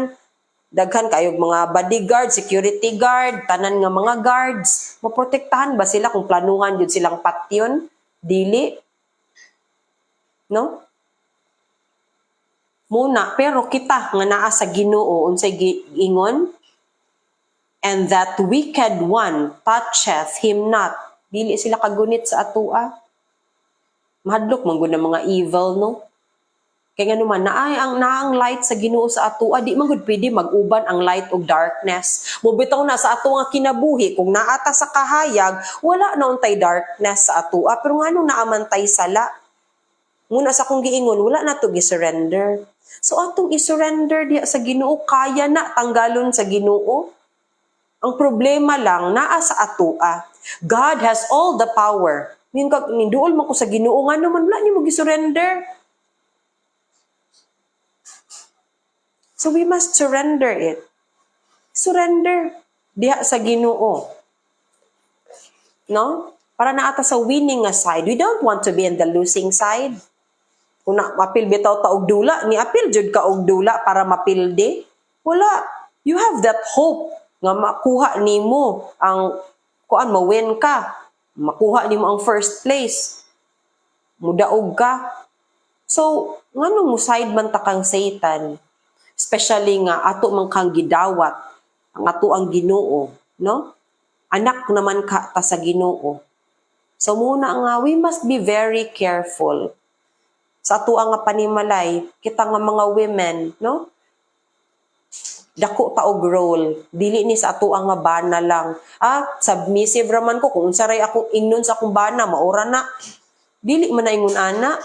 [SPEAKER 1] Daghan kayog mga bodyguard, security guard, tanan nga mga guards. Maprotektahan ba sila kung planuhan jud silang patyon? Dili. No? Muna, pero kita nga naa sa Ginoo unsay giingon, and that wicked one toucheth him not. Dili sila kagunit sa atua. Mahadlok man gud mga evil no. Kay ngano man naang light sa Ginoo sa atua, di man gud pwede mag-uban ang light ug darkness. Mobitaw na sa ato nga kinabuhi kung naata sa kahayag, wala na untay darkness sa atua, pero ngano naamantay sala. Muna sa akong giingon, wala na to gi-surrender. So atong i-surrender diya sa Ginoo, kaya na tanggalon sa Ginoo. Ang problema lang naa sa atua. God has all the power. Ninduol man ko sa Ginoo nga naman wala nimo gi-surrender. So we must surrender it. Surrender diha sa Ginoo. No? Para naata sa winning nga side. We don't want to be in the losing side. Kung mapil bitaw ta og dula, ni apil jud ka og dula para mapilde. Wala. You have that hope nga makuha nimo ang ma-win ka. Makuha nimo ang first place. Mudaog ka. So, ngano mo side man ta kang Satan? Especially nga ato man kang gidawat ang ato ang Ginoo, no? Anak naman ka ta sa Ginoo. So muna nga we must be very careful. Sa ato nga panimalay, kita nga mga women, no? Dako ta og role, dili ni sa ato nga bana lang. Submissive raman ko kung unsa ray akong ingnon sa akong bana, maura na.
[SPEAKER 2] Dili man na ingon ana.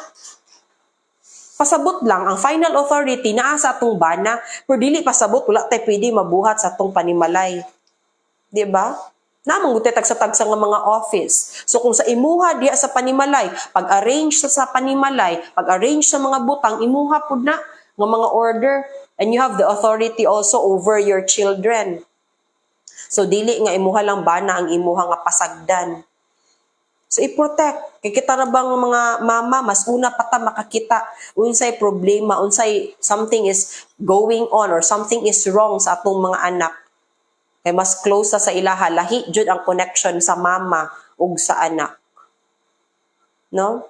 [SPEAKER 2] Pasabot lang, ang final authority naa sa atong bana, pero dili pasabot, wala tayo pwede mabuhat sa atong panimalay. Di ba? Namang gutay tagsa-tagsa nga mga office. So kung sa imuha diya sa panimalay, pag-arrange sa panimalay, pag-arrange sa mga butang, imuha pud na nga mga order. And you have the authority also over your children. So dili nga imuha lang bana ang imuha nga pasagdan. So i-protect. Kay kita ra bang mga mama, mas una pa ta makakita unsay problema, unsay something is going on or something is wrong sa atong mga anak. Kay mas close sa ilaha, lahi jud ang connection sa mama ug sa anak. No?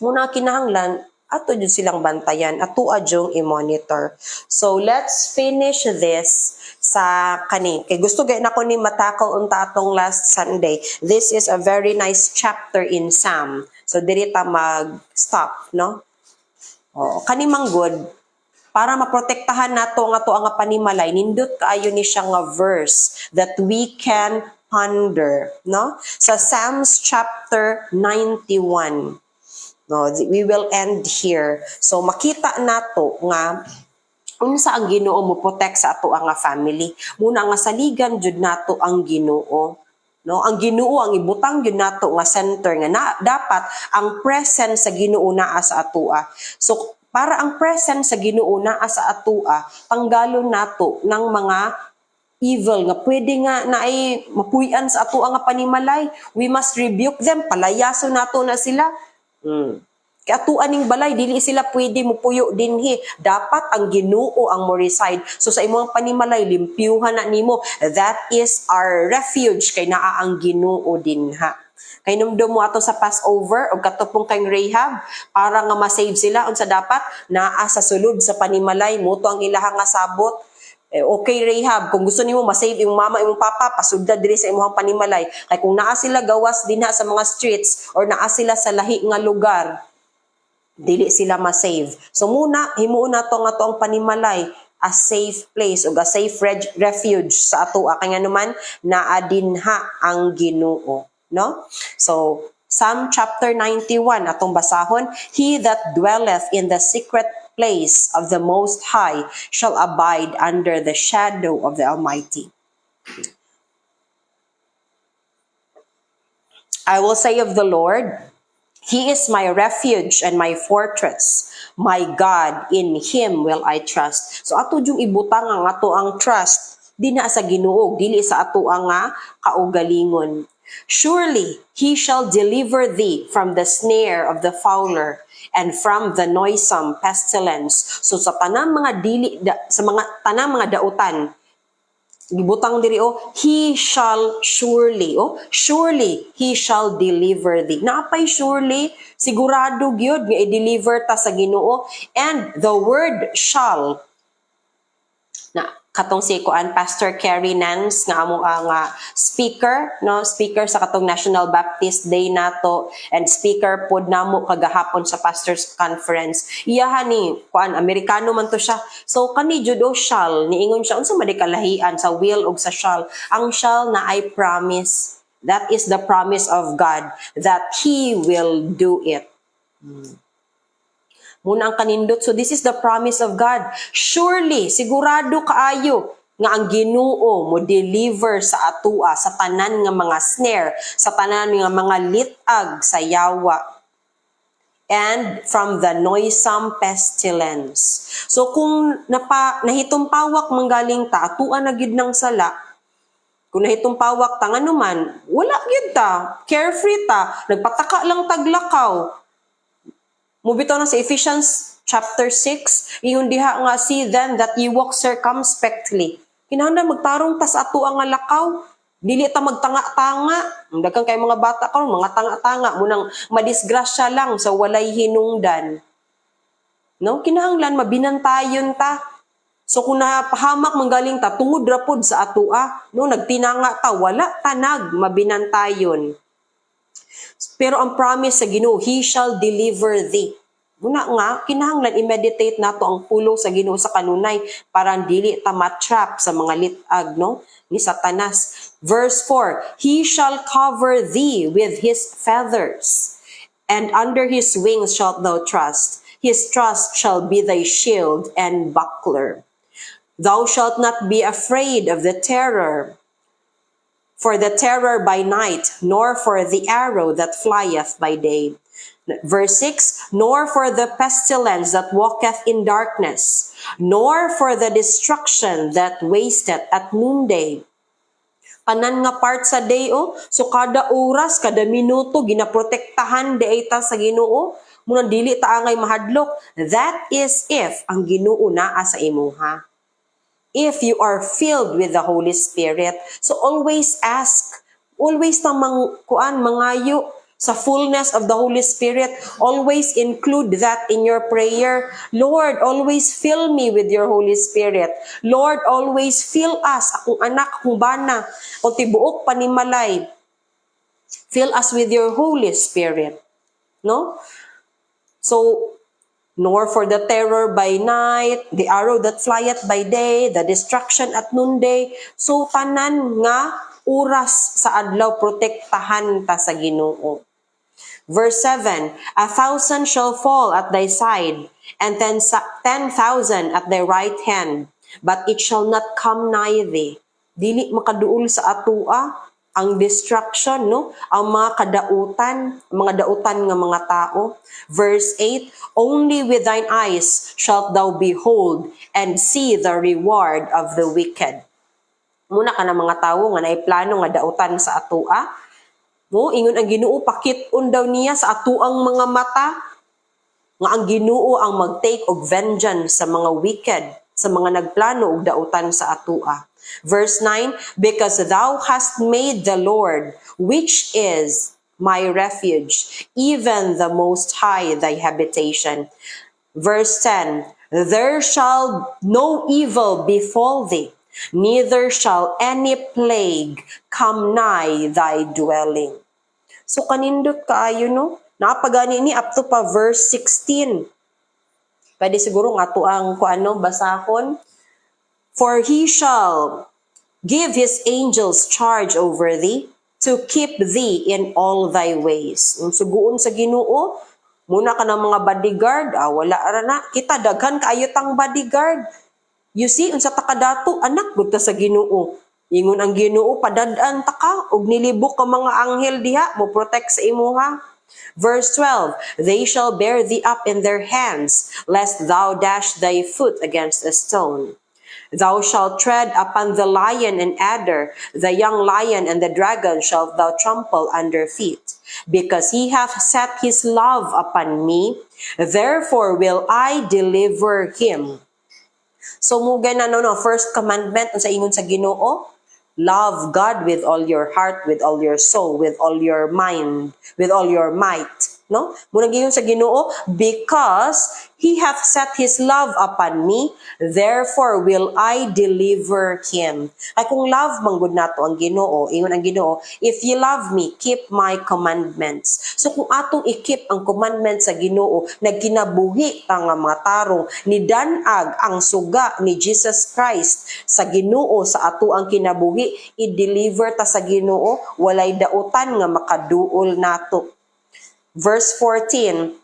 [SPEAKER 2] Muna kinahanglan ato jud silang bantayan, ato adyong i-monitor. So let's finish this sa kani. Kay gusto gay nako ni matakal unta atong last Sunday. This is a very nice chapter in Psalm. So diri ta mag-stop, no? Kani manggod para maprotektahan nato nga to ang panimalay, nindot kaayo ni siya nga verse that we can ponder, no? Sa Psalms chapter 91. No, we will end here. So makita nato nga unsa ang Ginoo mo protect sa ato nga family. Muna nga saligan jud nato ang Ginoo. No, ang Ginoo ang ibutang jud nato nga center nga dapat ang presence sa Ginoo naa sa atoa. So para ang presence sa Ginoo naa sa atoa, tanggalon nato ng mga evil nga pwede nga naay mapuy-an sa ato nga panimalay. We must rebuke them, palayason nato na sila. Kaya atuan ning balay, dili sila pwede mupuyo dinhi. Dapat ang Ginoo ang mo reside. So sa imong panimalay, limpyuhan na nimo. That is our refuge kay naa ang Ginoo dinha. Kay numdum mo ato sa Passover o katupong kay Rahab para nga ma-save sila unsa dapat naa sa sulod sa panimalay mo to ang ilaha nga sabot. Okay Rahab, kung gusto nimo ma-save imong mama imong papa, pasugda diri sa imong panimalay. Kay kung naa sila gawas dinha sa mga streets or naa sila sa lahi nga lugar, dili sila ma-save. So muna himuon nato nga to ang panimalay a safe place o a safe refuge sa ato kay nganuman naa dinha ang Ginoo, no? So Psalm chapter 91 atong basahon, he that dwelleth in the secret place of the Most High shall abide under the shadow of the Almighty. I will say of the Lord, He is my refuge and my fortress. My God, in Him will I trust. So ato yung ibutang ang ato ang trust. Di na sa Ginoo, dili sa ato ang kaugalingon. Surely, He shall deliver thee from the snare of the fowler and from the noisome pestilence. So sa tanang mga tanang mga dautan, gibutang diri he shall surely surely he shall deliver thee. Naapay surely sigurado gyud nga i-deliver ta sa Ginoo. And the word shall na katong si kuan Pastor Kerry Nance nga amo ang speaker sa katong National Baptist Day nato and speaker pod namo kagahapon sa pastors conference. Iyahan ni kuan Amerikano man to siya. So kani jud shall niingon siya unsa man kalahian sa will ug sa shall. Ang shall na I promise. That is the promise of God that He will do it. Muna ang kanindot. So this is the promise of God. Surely, sigurado kaayo nga ang Ginoo mo deliver sa atua sa tanan nga mga snare, sa tanan nga mga litag sa yawa, and from the noisome pestilence. So kung nahitumpawak manggaling ta, atua na gid ng sala, kung nahitumpawak ta nganuman, wala gid ta, carefree ta, nagpataka lang taglakaw. Mubitaw na sa Ephesians chapter 6, ingon diha nga, see then that ye walk circumspectly. Kinahanglan magtarong ta sa ato ang lakaw. Dili ta magtanga-tanga. Daghang kay mga bata karon mga tanga-tanga munang madisgrasya lang sa walay hinungdan. No, kinahanglan mabinantayon ta. So kung napahamak manggaling ta tungod ra pod sa atoa, no nagtinanga ta wala tanag mabinantayon. Pero ang promise sa Ginoo, He shall deliver thee. Muna nga, kinahanglan i-meditate nato ang pulong sa Ginoo sa kanunay para dili ta matrap sa mga litag ni Satanas. Verse 4, He shall cover thee with His feathers, and under his wings shalt thou trust. His trust shall be thy shield and buckler. Thou shalt not be afraid of the terror, for the terror by night, nor for the arrow that flieth by day. Verse 6, nor for the pestilence that walketh in darkness, nor for the destruction that wasteth at noonday. Tanan nga part sa day, so kada oras, kada minuto, ginaprotektahan di ta sa Ginoo, muna dili ta angay mahadlok. That is if ang Ginoo naa sa imuha. If you are filled with the Holy Spirit. So always ask, always na mangayo sa fullness of the Holy Spirit. Always include that in your prayer. Lord, always fill me with your Holy Spirit. Lord, always fill us, akong anak, akong bana, o tibuok panimalay. Fill us with your Holy Spirit. No? So, nor for the terror by night, the arrow that flieth by day, the destruction at noonday. So tanan nga oras sa adlaw protektahan ta sa Ginoo. Verse 7, 1,000 shall fall at thy side, and 10,000 at thy right hand, but it shall not come nigh thee. Dili makaduol sa atua ang destruction, no? Ang mga kadautan, mga dautan nga mga tao. Verse 8, only with thine eyes shalt thou behold and see the reward of the wicked. Muna ka na mga tao nga naiplano nga dautan sa atua. No? Ingon ang Ginoo, pakit-on daw niya sa atuang mga mata nga ang Ginoo ang mag-take og vengeance sa mga wicked, sa mga nagplano og dautan sa atua. Verse 9, because thou hast made the Lord, which is my refuge, even the Most High thy habitation. Verse 10, there shall no evil befall thee, neither shall any plague come nigh thy dwelling. So kanindot kaayo, no? Napagani ni up to pa verse 16. Pwede siguro nga to ang basahon. For he shall give his angels charge over thee, to keep thee in all thy ways. Suguon sa Ginoo, muna ka ng mga bodyguard, wala ra na. Kita, daghan kaayot ang bodyguard. You see, unsa takadato, anak, gudta sa Ginoo. Ingon ang Ginoo, padadaan ta ka, og nilibok ka mga anghel diha, mo protect sa imuha. Verse 12, they shall bear thee up in their hands, lest thou dash thy foot against a stone. Thou shalt tread upon the lion and adder, the young lion and the dragon shalt thou trample under feet. Because he hath set his love upon me, therefore will I deliver him. So mugay na first commandment sa ingon sa Ginoo, love God with all your heart, with all your soul, with all your mind, with all your might. No? Muna giyon sa Ginoo, because he hath set his love upon me, therefore will I deliver him. Ay kung love manggod nato ang Ginoo, ingon ang Ginoo, if you love me, keep my commandments. So kung atong i-keep ang commandments sa Ginoo, nagkinabuhi ta nga mga tarong, ni danag ang suga ni Jesus Christ sa Ginoo sa ato ang kinabuhi, i-deliver ta sa Ginoo, walay dautan nga makaduol nato. Verse 14,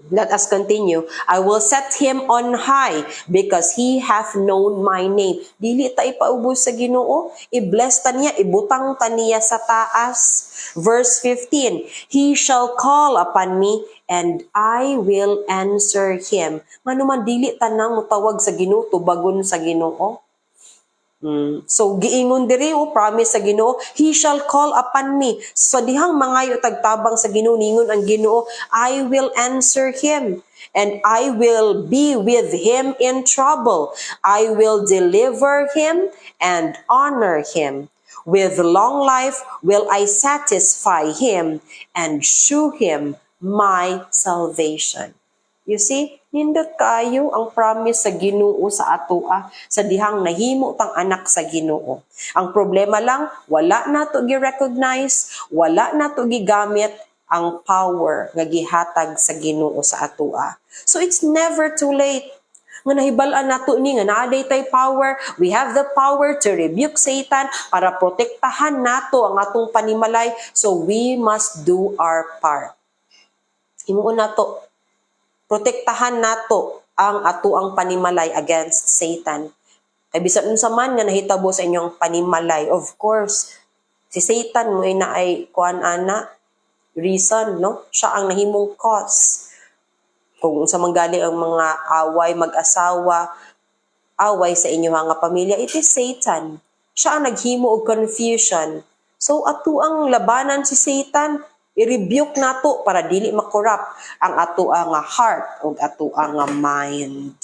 [SPEAKER 2] let us continue. I will set him on high because he hath known my name. Dili ta ipaubos sa Ginoo, i-bless ta niya, ibutang ta niya sa taas. Verse 15, he shall call upon me and I will answer him. Manuman dili ta nang mutawag sa Ginoo, tubagon sa Ginoo. So giingon diri promise sa Ginoo, he shall call upon me. So dihang mangayo tagtabang sa Ginoo, ningon ang Ginoo, I will answer him and I will be with him in trouble. I will deliver him and honor him. With long life will I satisfy him and shew him my salvation. You see, nindot kayo ang promise sa Ginoo sa atoa, sa dihang nahimo tang anak sa Ginoo. Ang problema lang, wala na to gi-recognize, wala na to gigamit ang power nga gihatag sa Ginoo sa atoa. So it's never too late. Nga nahibalaan nato ni nga naaday tay power, we have the power to rebuke Satan para protektahan nato ang atong panimalay, so we must do our part. himuon nato protektahan nato ang atuang panimalay against Satan. Kay bisan unsa man nga nahitabo sa inyong panimalay, of course, si Satan mo na ay kuan ana reason, no? Siya ang nahimong cause. Kung unsa man gali ang mga away mag-asawa, away sa inyong mga pamilya, it is Satan. Siya ang naghimo og confusion. So ato ang labanan si Satan, i-rebuke nato para dili makorrupt ang ato ang heart ug ato ang mind.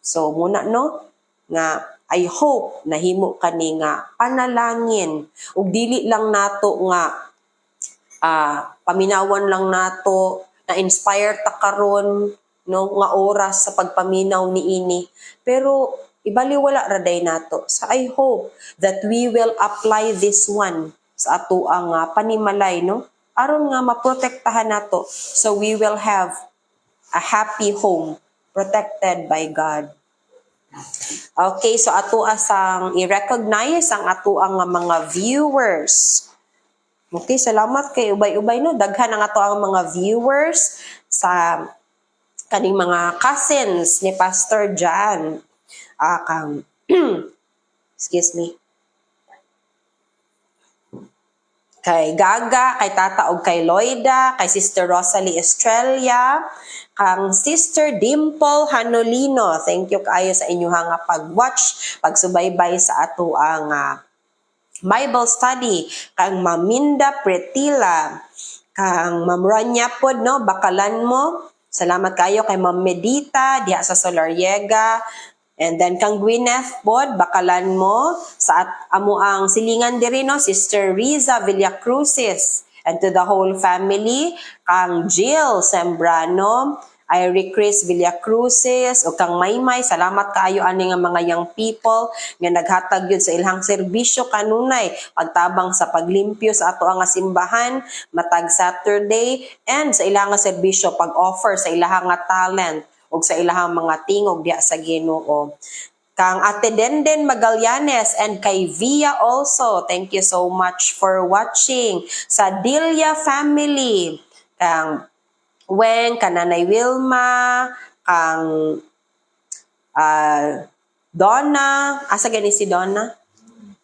[SPEAKER 2] So muna no nga I hope nahimo kani nga panalangin ug dili lang nato nga paminawan lang nato na inspire ta karon no nga oras sa pagpaminaw niini, pero ibaliwala ra day nato. So I hope that we will apply this one sa ato ang panimalay, no, aron nga maprotektahan nato, so we will have a happy home protected by God. Okay, so ato asang i-recognize ang ato ang mga viewers. Okay, salamat kay ubay-ubay no. Daghan ang ato ang mga viewers sa kaning mga cousins ni Pastor John. Kang excuse me. Kay Gaga, kay Tata og kay Loida, kay Sister Rosalie Estrella, kang Sister Dimple Hanolino. Thank you kaayo sa inyo nga pag-watch, pagsubaybay sa ato ang Bible study. Kang Maminda Pretila, kang Ma'am Rania pod no, bakalan mo. Salamat kayo kay Ma'am Medita diha sa Solariega. And then kang Gwyneth pod, bakalan mo sa amo ang silingan diri no, Sister Riza Villacrucis, and to the whole family, kang Jill Sembrano, Iri Chris Villacrucis, o kang Maymay, salamat kaayo ani nga mga young people nga naghatag yun sa ilang serbisyo kanunay, pagtabang sa paglimpyo sa ato ang simbahan matag Saturday, and sa ilang serbisyo pag-offer sa ilang talent ug sa ilahang mga tingog diha sa Ginoo. Kang Ate Denden Magallanes and kay Via also, thank you so much for watching. Sa Dilia family, kang Weng, kananay Wilma, kang Donna, asa gani si Donna?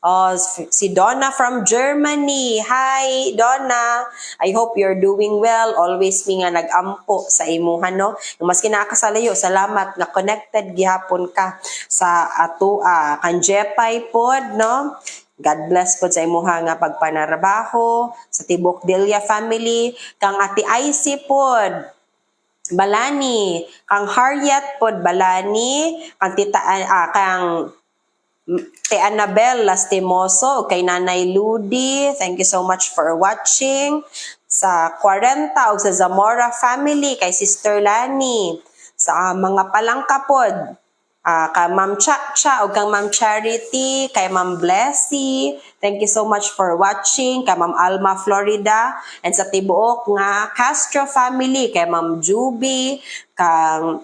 [SPEAKER 2] Oh, si Donna from Germany. Hi, Donna. I hope you're doing well. Always mi nga nag-ampo sa imuhan, no? Mas kinakasalayo, salamat na connected gihapon ka sa ato kan Jepay pod, no? God bless po sa imuha nga pagpanarabaho sa Tibok Delia family. Kang Ati Icy pod, Balani. Kang Harriet pod, Balani. Kang Tita, kang Te Annabel Lastimoso, kay Nanay Ludi, thank you so much for watching. Sa 40 o sa Zamora family, kay Sister Lani. Sa mga palangkapod, kay Ma'am Chacha o kang Ma'am Charity, kay Ma'am Blessy, thank you so much for watching. Kay Ma'am Alma Florida, and sa tibuok nga Castro family, kay Ma'am Juby, kang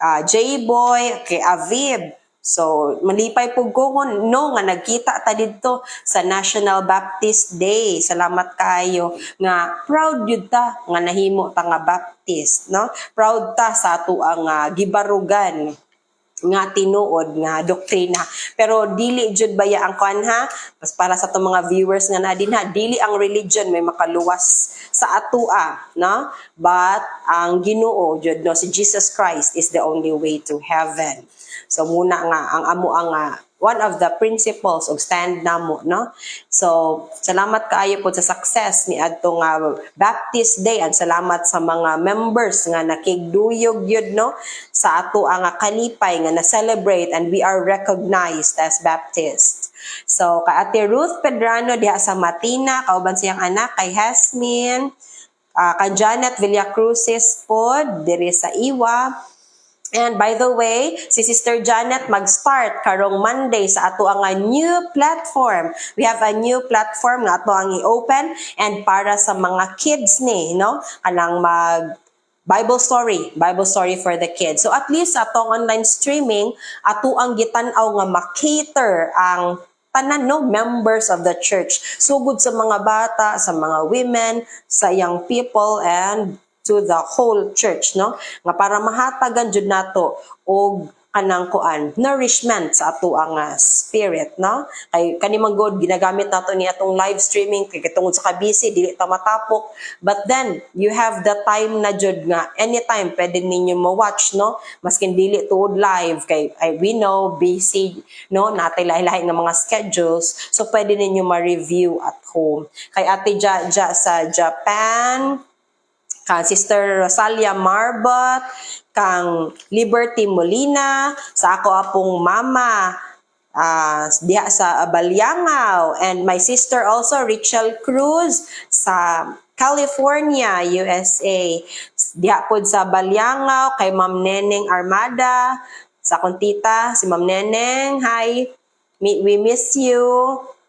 [SPEAKER 2] J-Boy, kay Aviv. So, malipay po ko no, nga nagkita ta dito sa National Baptist Day. Salamat kayo nga proud yun ta nga nahimo ta nga Baptist, no? Proud ta sa ato ang gibarugan nga tinuod nga doktrina, pero dili jud baya ang kuan ha, mas para sa itong mga viewers nga nadin ha, dili ang religion may makaluwas sa atua, no, but ang Ginoo jud, no, si Jesus Christ is the only way to heaven. So muna nga ang amo ang one of the principles of stand namo, no. So salamat kaayo po sa success ni adtong Baptist Day, and salamat sa mga members nga nakigduyog yun, no, sa ato ang kalipay nga na-celebrate, and we are recognized as Baptist. So kay Ate Ruth Pedrano diha sa Matina, kauban siyang anak kay Hasmin, kay Janet Villacrucis pod diri sa Iwa. And by the way, si Sister Janet mag-start karong Monday sa ato ang new platform. We have a new platform nga ato ang i-open, and para sa mga kids ni, no, kanang mag Bible story for the kids. So at least atong online streaming, ato ang gitan-aw nga ma-cater ang tanan, no, members of the church. Sugod sa mga bata, sa mga women, sa young people, and to the whole church, no? Nga para mahatagan jud nato og kanang kuan nourishment sa ato ang spirit, no? Kay kani man god ginagamit nato ni atong live streaming kay tungod sa busy dili ta matapok, but then you have the time na jud nga anytime pwede ninyo ma-watch, no? Maskin dili tuod live kay we know busy, no? Natay lahi-lahi nga mga schedules, so pwede ninyo ma-review at home. Kay Ate Ja sa Japan, kang Sister Rosalia Marbot, kang Liberty Molina, sa ako apong mama, diha sa Balyangaw, and my sister also, Rachel Cruz, sa California, USA. Diha pod sa Balyangaw, kay Ma'am Neneng Armada, sa akong tita, si Ma'am Neneng, hi, we miss you.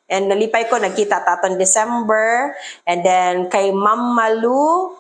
[SPEAKER 2] And nalipay ko, nagkita taton December. And then kay Ma'am Malu,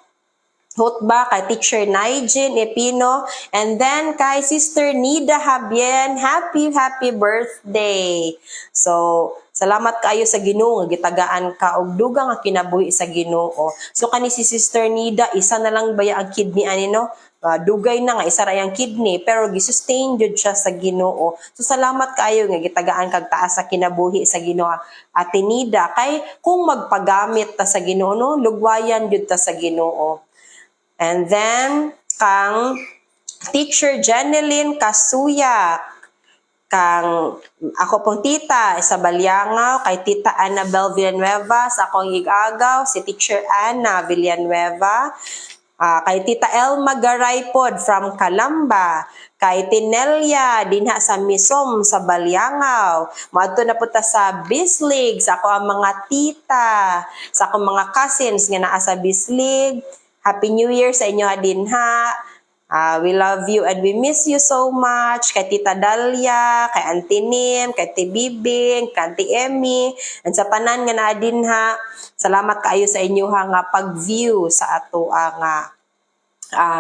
[SPEAKER 2] Hotba, kay Teacher Nigel Epino, and then kay Sister Nida Habien, happy birthday. So, salamat kayo sa Ginoo nga gitagaan ka og dugang nga kinabuhi sa Ginoo. So kani si Sister Nida, isa na lang baya ang kidney ani, no? Dugay na nga isa ra yang kidney pero gisustain jud siya sa Ginoo. So salamat kayo nga gitagaan kag taas sa kinabuhi sa Ginoo, Ate Nida. Kay kung magpagamit ta sa Ginoo, no, lugwayan jud ta sa Ginoo. And then, kang Teacher Jeneline Kasuya, kang ako pong tita sa Balyangaw, kay Tita Annabel Villanueva, sa akong igagaw, si Teacher Anna Villanueva, kay Tita Elma Garaypod from Calamba, kay Tinelia dinha sa Misom sa Balyangaw, maadto na punta sa Bislig, sa ako ang mga tita, sa akong mga cousins nga naa sa Bislig. Happy New Year sa inyo din ha. We love you and we miss you so much. Kay Tita Dalia, kay Auntie Nim, kay Tita Bibing, kay Auntie Emmy, and sa tanan nga na din ha. Salamat kayo sa inyo ha nga pag-view sa ato ang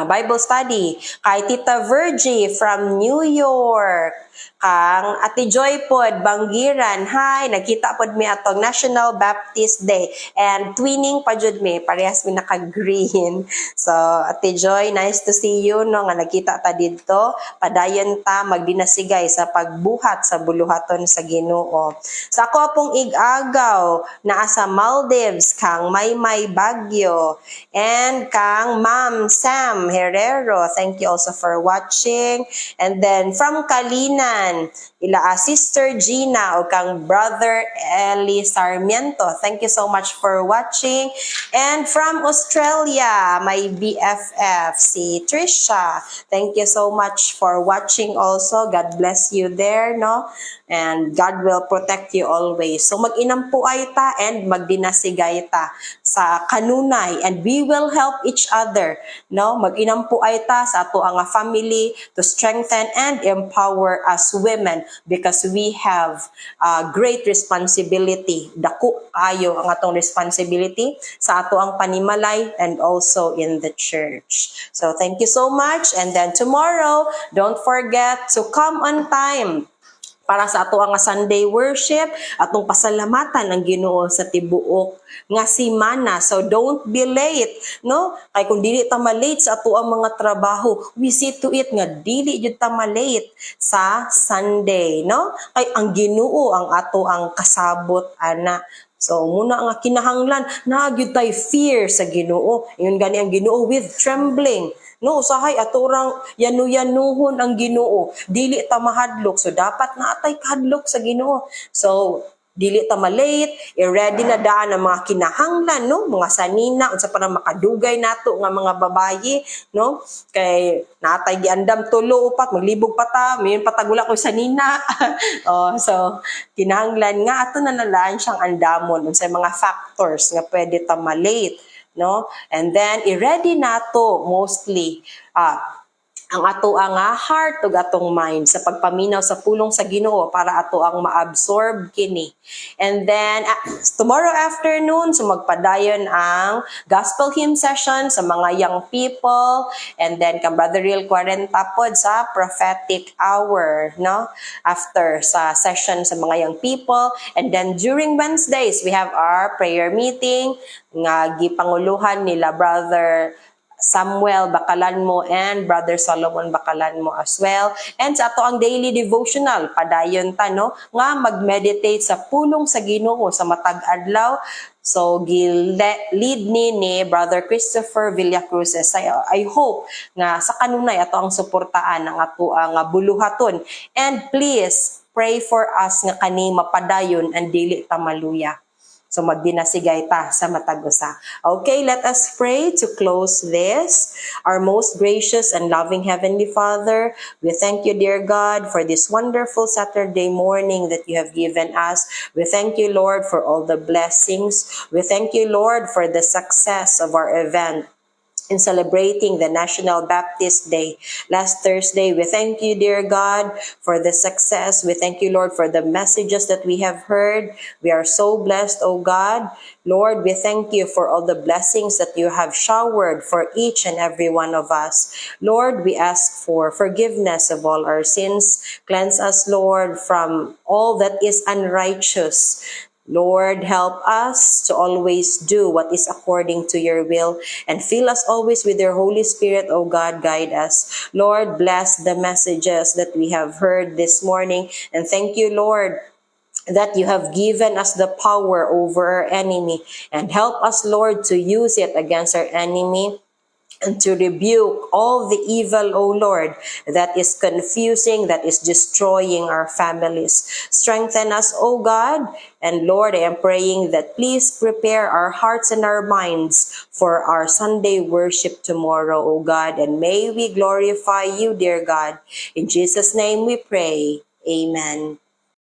[SPEAKER 2] Bible study. Kay Tita Virgie from New York. Kang Ate Joy pod Banggiran, hi, nagkita pod mi atong National Baptist Day and twinning pa jud mi, parehas mi naka-green. So Ate Joy, nice to see you, no, nga nagkita ta didto, padayon ta magdinasigay sa pagbuhat sa buluhaton sa Ginoo. Sa ako pong igagaw naa sa Maldives, kang Maymay Baguio, and kang Ma'am Sam Herrero, thank you also for watching. And then from Kalinan, ila Sister Gina o kang Brother Eli Sarmiento. Thank you so much for watching. And from Australia, my BFF, si Trisha. Thank you so much for watching also. God bless you there, no? And God will protect you always. So mag-inampuay ta and magdinasigay ta sa kanunay, and we will help each other, no? Mag-inampuay ta sa ato ang family to strengthen and empower us women because we have great responsibility. Dako kayo ang atong responsibility sa ato ang panimalay and also in the church. So thank you so much, and then tomorrow, don't forget to come on time para sa ato ang Sunday worship, atong pasalamatan ang Ginoo sa tibuok nga semana. So don't be late, no? Kay kung dili ta ma-late sa ato ang mga trabaho, we see to it nga dili jud ta ma-late sa Sunday, no? Kay ang Ginoo ang ato ang kasabot ana. So muna nga kinahanglan na gyud tay fear sa Ginoo. Ingon gani ang Ginoo with trembling. No, usahay ato rang yanu-yanuhon ang Ginoo. Dili ta mahadlok. So dapat naatay kahadlok sa Ginoo. So dili ta ma-late, i-ready na daan ang mga kinahanglan, no? Mga sanina unsa pa na makadugay nato nga mga babayi, no? Kay natay giandam tulo upat maglibog pa ta, mayon patagula ko sanina. So kinahanglan nga ato na nalaan siyang andamon unsay mga factors nga pwede ta ma-late, no? And then i-ready nato mostly ang ato ang heart ug atong mind sa pagpaminaw sa pulong sa Ginoo para ato ang ma-absorb kini. And then tomorrow afternoon so magpadayon ang gospel hymn session sa mga young people, and then kang Brother Real 40 pod sa prophetic hour, no? After sa session sa mga young people, and then during Wednesdays we have our prayer meeting nga gipanguluhan nila Brother Samuel Bakalanmo and Brother Solomon Bakalanmo as well. And sa ato ang daily devotional, padayon ta no, nga mag-meditate sa pulong sa Ginoo sa matag adlaw. So, lead ni Brother Christopher Villacruz. I hope nga sa kanunay ato ang suportaan ng ato ang buluhaton. And please, pray for us nga kani mapadayon and dili ta maluya. So magdinasigay ta sa matagusa. Okay, let us pray to close this. Our most gracious and loving Heavenly Father, we thank you, dear God, for this wonderful Saturday morning that you have given us. We thank you, Lord, for all the blessings. We thank you, Lord, for the success of our event in celebrating the National Baptist Day last Thursday. We thank you, dear God, for the success. We thank you, Lord, for the messages that we have heard. We are so blessed, oh God. Lord, we thank you for all the blessings that you have showered for each and every one of us. Lord, we ask for forgiveness of all our sins. Cleanse us, Lord, from all that is unrighteous. Lord, help us to always do what is according to your will and fill us always with your Holy Spirit, O God, guide us. Lord, bless the messages that we have heard this morning, and thank you, Lord, that you have given us the power over our enemy, and help us, Lord, to use it against our enemy and to rebuke all the evil, O Lord, that is confusing, that is destroying our families. Strengthen us, O God, and Lord, I am praying that please prepare our hearts and our minds for our Sunday worship tomorrow, O God, and may we glorify you, dear God. In Jesus' name we pray. Amen.